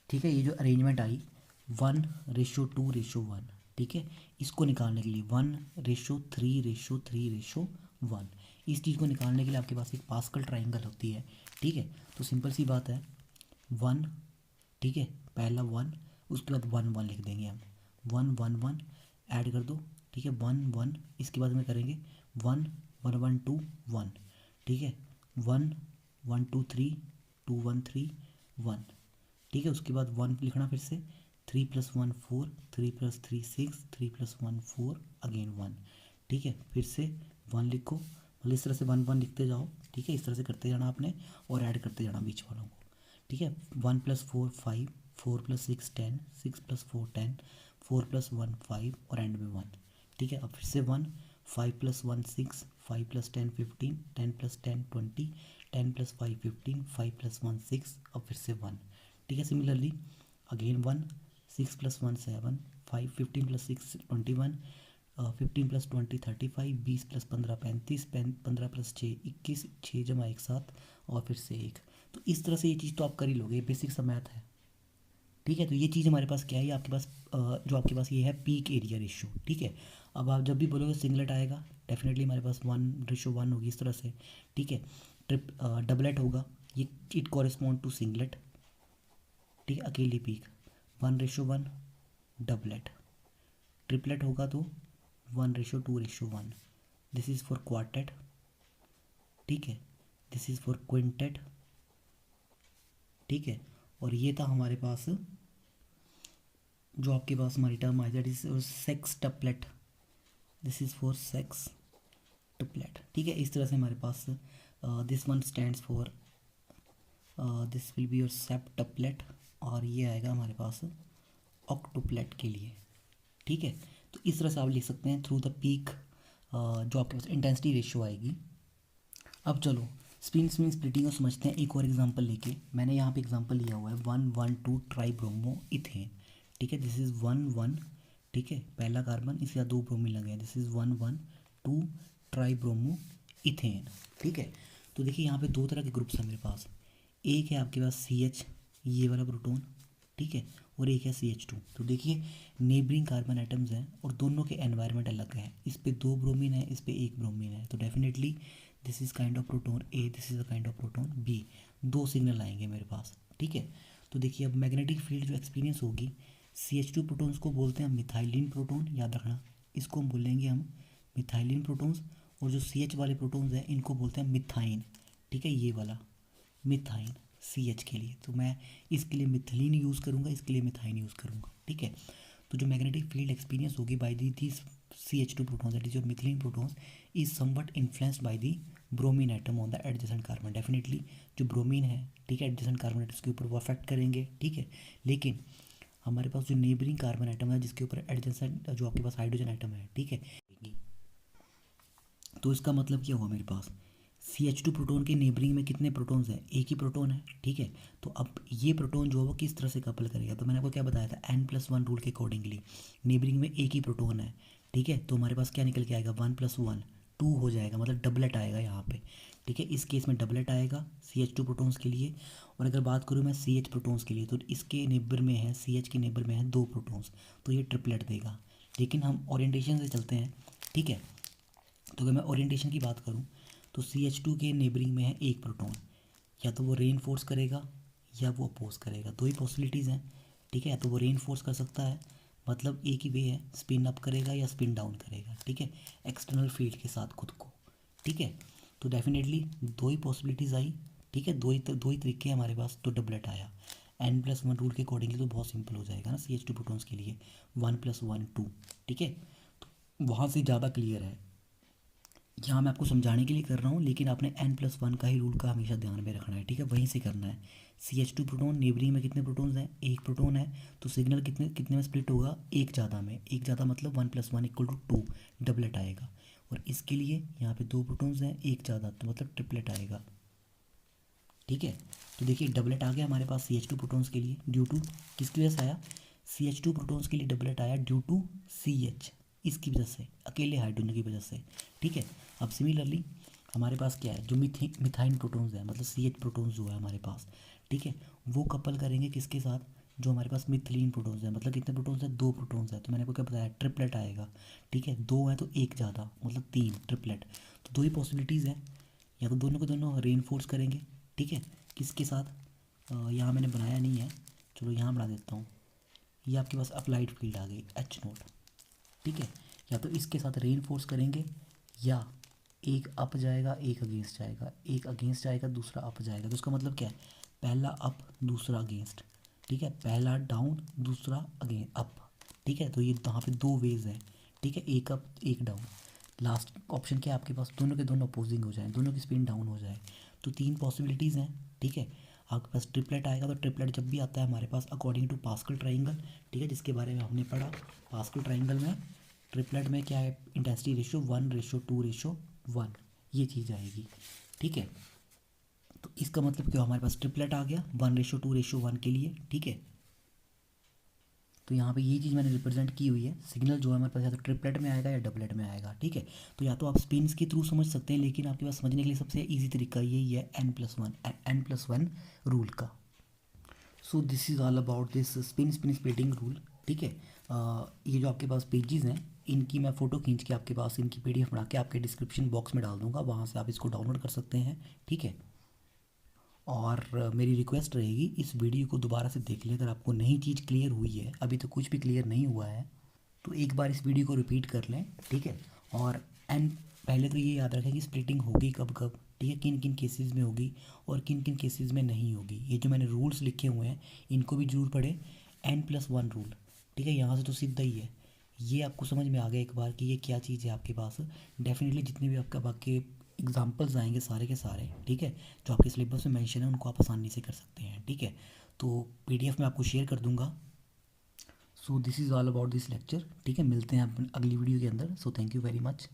ठीक है, ये जो अरेंजमेंट आई 1:2:1, ठीक है, इसको निकालने के लिए 1:3:3:1, इस चीज़ को निकालने के लिए आपके पास एक पास्कल ट्राइंगल होती है। ठीक है, तो सिंपल सी बात है, 1, ठीक है, पहला 1, उसके बाद 1 1 लिख देंगे हम, 1 1 1 ऐड कर दो। ठीक है, 1 1, इसके बाद में करेंगे 1 1 1 2 1, ठीक है, 1 1 2 3 2 1 3 1, ठीक है, उसके बाद 1 लिखना, फिर से 3 + 1 4, 3 + 3 6, 3 + 1 4, अगेन 1। ठीक है, फिर से 1 लिखो, मतलब इस तरह से 1 1 लिखते जाओ। ठीक है, इस तरह से करते जाना आपने और ऐड करते जाना बीच वालों को। ठीक है, 1 + 4 5, 4 + 6 10, 6 + 4 10, 4 + 1 5 और एंड में 1। ठीक है, अब फिर से 1, 5 + 1 6, 5 + 10 15, 10 + 10 20, 10 + 5 15, 5 + 1 6, अब फिर से 1। ठीक है, सिमिलरली अगेन 1, 6 + 1 7, 5 15 + 6 21, 15 + 20 35, 20 + 15 35, 15 + 6 21, 6 जमा 1 7 और फिर से 1। तो इस तरह से ये चीज़ तो आप कर ही लोगे, बेसिक सा मैथ है। ठीक है, तो ये चीज़ हमारे पास क्या है, ये आपके पास जो आपके पास ये है पीक एरिया रेशियो। ठीक है, अब आप जब भी बोलोगे सिंगलेट आएगा, डेफिनेटली हमारे पास 1:1 होगी इस तरह से। ठीक है, डबलेट होगा, ये इट कॉरेस्पॉन्ड टू सिंगलेट। ठीक है, अकेली पीक 1:1 डबलेट। ट्रिपलेट होगा तो 1:2:1। This is for quartet. ठीक है, दिस इज़ फॉर क्विंटेट। ठीक है, और ये था हमारे पास जो आपके पास हमारी टर्म आई, that is sextuplet. This is for sextuplet. ठीक है, इस तरह से हमारे पास this one stands for this will be your septuplet, और ये आएगा हमारे पास ऑक्टोप्लेट के लिए। ठीक है, तो इस तरह से आप लिख सकते हैं थ्रू द पीक जो आपके पास इंटेंसिटी रेशियो आएगी। अब चलो स्पिन स्पिन स्प्लिटिंग को समझते हैं एक और एग्जांपल लेके। मैंने यहाँ पे एग्जांपल लिया हुआ है 1 1 2 ट्राइब्रोमो इथेन। ठीक है, दिस इज़ 1 1। ठीक है, पहला कार्बन, इसके साथ 2 ब्रोमीन लगे हैं। This is 1 1 2 tribromo ethane. ठीक है, तो देखिए यहाँ पे दो तरह के ग्रुप्स हैं मेरे पास। एक है आपके पास CH, ये वाला प्रोटोन। ठीक है, और एक है CH2। तो देखिए नेबरिंग कार्बन आइटम्स हैं और दोनों के एनवायरनमेंट अलग हैं। इस पे 2 ब्रोमीन है, इस पे 1 ब्रोमीन है, तो definitely this is kind of proton A, this is a kind of proton B. 2 signal आएंगे मेरे पास। ठीक है, तो देखिए अब मैग्नेटिक फील्ड जो एक्सपीरियंस होगी, CH2 प्रोटोन्स को बोलते हैं मिथाइलिन प्रोटोन, याद रखना, इसको हम बोलेंगे हम मिथाइलिन प्रोटोन्स। और जो CH वाले प्रोटोन्स हैं इनको बोलते हैं मिथाइन। ठीक है, ये वाला मिथाइन CH के लिए, तो मैं इसके लिए मिथिलीन यूज़ करूँगा, इसके लिए मिथाइन यूज़ करूँगा। ठीक है, तो जो मैग्नेटिक फील्ड एक्सपीरियंस होगी by this CH2 protons, that is your methylene protons, is somewhat influenced by the bromine atom on the adjacent carbon. Definitely जो ब्रोमीन है, ठीक है, एडजेसेंट कार्बन आइटम्स के ऊपर वो अफेक्ट करेंगे। ठीक है, लेकिन हमारे पास जो नेबरिंग कार्बन आइटम है जिसके ऊपर एडजेसेंट जो आपके पास हाइड्रोजन आइटम है, ठीक है, तो इसका मतलब क्या हुआ मेरे पास, CH2 प्रोटोन के नेबरिंग में कितने प्रोटोन्स हैं, एक ही प्रोटोन है। ठीक है, तो अब ये प्रोटोन जो है वो किस तरह से कपल करेगा, तो मैंने आपको क्या बताया था, N+1 रूल के अकॉर्डिंगली नेबरिंग में एक ही प्रोटोन है। ठीक है, तो हमारे पास क्या निकल के आएगा, 1 + 1 2 हो जाएगा, मतलब डबलेट आएगा यहाँ पे। ठीक है, इस केस में डबलेट आएगा CH2 प्रोटोन्स के लिए। और अगर बात करूँ मैं CH प्रोटोन्स के लिए, तो इसके नेबर में है, CH के नेबर में है 2 प्रोटोन्स, तो ये ट्रिपलेट देगा। लेकिन हम ओरिएंटेशन से चलते हैं। ठीक है, तो अगर मैं ओरिएंटेशन की बात करूँ तो CH2 के नेबरिंग में है 1 प्रोटॉन, या तो वो रेनफोर्स करेगा या वो अपोज करेगा, 2 ही पॉसिबिलिटीज़ हैं। ठीक है, या तो वो रेनफोर्स कर सकता है, मतलब एक ही वे है, स्पिन अप करेगा या स्पिन डाउन करेगा। ठीक है, एक्सटर्नल फील्ड के साथ खुद को। ठीक है, तो डेफिनेटली 2 ही पॉसिबिलिटीज़ आई। ठीक है, दो ही तरीके हैं हमारे पास, तो डबलेट आया। N+1 रूल के अकॉर्डिंगली तो बहुत सिंपल हो जाएगा ना CH2 प्रोटॉन्स के लिए, 1 + 1 2। ठीक है, तो वहाँ से ज़्यादा क्लियर है, यहाँ मैं आपको समझाने के लिए कर रहा हूँ, लेकिन आपने N+1 का ही रूल का हमेशा ध्यान में रखना है। ठीक है, वहीं से करना है। CH2 प्रोटोन नेबरिंग में कितने प्रोटोन्स हैं, एक प्रोटोन है, तो सिग्नल कितने कितने में स्प्लिट होगा, एक ज़्यादा में। एक ज़्यादा मतलब 1 + 1 = 2, डबलेट आएगा। और इसके लिए यहाँ पे 2 प्रोटोन्स हैं, एक ज़्यादा, तो मतलब ट्रिपलेट आएगा। ठीक है, तो देखिए डबलेट आ गया हमारे पास CH2 प्रोटोन्स के लिए, ड्यू टू किसकी वजह से आया, CH2 प्रोटोन्स के लिए डबलेट आया ड्यू टू CH, इसकी वजह से, अकेले हाइड्रोजन की वजह से। ठीक है, अब सिमिलरली हमारे पास क्या है, जो मिथाइन प्रोटोन्स है, मतलब CH प्रोटोन्स जो है हमारे पास, ठीक है, वो कपल करेंगे किसके साथ, जो हमारे पास मिथिलीन प्रोटोन्स है, मतलब कितने प्रोटोन्स है, 2 प्रोटोन्स है, तो मैंने आपको क्या बताया, ट्रिपलेट आएगा। ठीक है, 2 है तो एक ज़्यादा, मतलब 3, ट्रिपलेट। तो 2 ही पॉसिबिलिटीज़ है, या तो दोनों को दोनों रेनफोर्स करेंगे। ठीक है, किसके साथ, यहाँ मैंने बनाया नहीं है, चलो यहाँ बना देता हूँ। ये आपके पास अप्लाइड फील्ड आ गई H0। ठीक है, या तो इसके साथ रेनफोर्स करेंगे, या एक अप जाएगा एक अगेंस्ट जाएगा, एक अगेंस्ट जाएगा दूसरा अप जाएगा। तो उसका मतलब क्या है, पहला अप दूसरा अगेंस्ट, ठीक है, पहला डाउन, दूसरा अगेन अप। ठीक है, तो ये यहाँ पे दो वेज हैं। ठीक है, एक अप एक डाउन। लास्ट ऑप्शन क्या है आपके पास, दोनों के दोनों अपोजिंग हो जाए, दोनों की स्पिन डाउन हो जाए। तो तीन पॉसिबिलिटीज़ हैं। ठीक है, आपके पास ट्रिपलेट आएगा, तो ट्रिपलेट जब भी आता है हमारे पास अकॉर्डिंग टू पास्कल ट्राइंगल, ठीक है, जिसके बारे में हमने पढ़ा। पास्कल ट्राइंगल में ट्रिपलेट में क्या है, इंटेंसिटी रेशियो 1:2:1, ये चीज़ आएगी। ठीक है, तो इसका मतलब क्या, हमारे पास ट्रिपलेट आ गया 1:2:1 के लिए। ठीक है, तो यहाँ पे ये चीज़ मैंने रिप्रेजेंट की हुई है। सिग्नल जो है हमारे पास या तो ट्रिपलेट में आएगा या डबलेट में आएगा। ठीक है, तो या तो आप स्पिन्स के थ्रू समझ सकते हैं, लेकिन आपके पास समझने के लिए सबसे ईजी तरीका यही है n+1 रूल का। So this is all about this spin splitting rule. ठीक है, ये जो आपके पास पेजेस हैं, इनकी मैं फ़ोटो खींच के आपके पास इनकी PDF बना के आपके डिस्क्रिप्शन बॉक्स में डाल दूंगा, वहाँ से आप इसको डाउनलोड कर सकते हैं। ठीक है, और मेरी रिक्वेस्ट रहेगी, इस वीडियो को दोबारा से देख लें। अगर आपको नई चीज़ क्लियर हुई है, अभी तो कुछ भी क्लियर नहीं हुआ है, तो एक बार इस वीडियो को रिपीट कर लें। ठीक है, और एंड पहले तो ये याद रखें कि स्प्लिटिंग होगी कब कब, ठीक है, किन किन केसेस में होगी और किन किन केसेस में नहीं होगी। ये जो मैंने रूल्स लिखे हुए हैं, इनको भी जरूर पढ़े। n+1 रूल, ठीक है, यहाँ से तो सीधा ही है। ये आपको समझ में आ गया एक बार कि ये क्या चीज़ है आपके पास। डेफिनेटली जितने भी आपका बाकी एग्जाम्पल्स आएंगे सारे के सारे, ठीक है, जो आपके सिलेबस में मेंशन है, उनको आप आसानी से कर सकते हैं। ठीक है, तो PDF में आपको शेयर कर दूंगा। So this is all about this lecture. ठीक है, मिलते हैं अपन अगली वीडियो के अंदर। So thank you very much.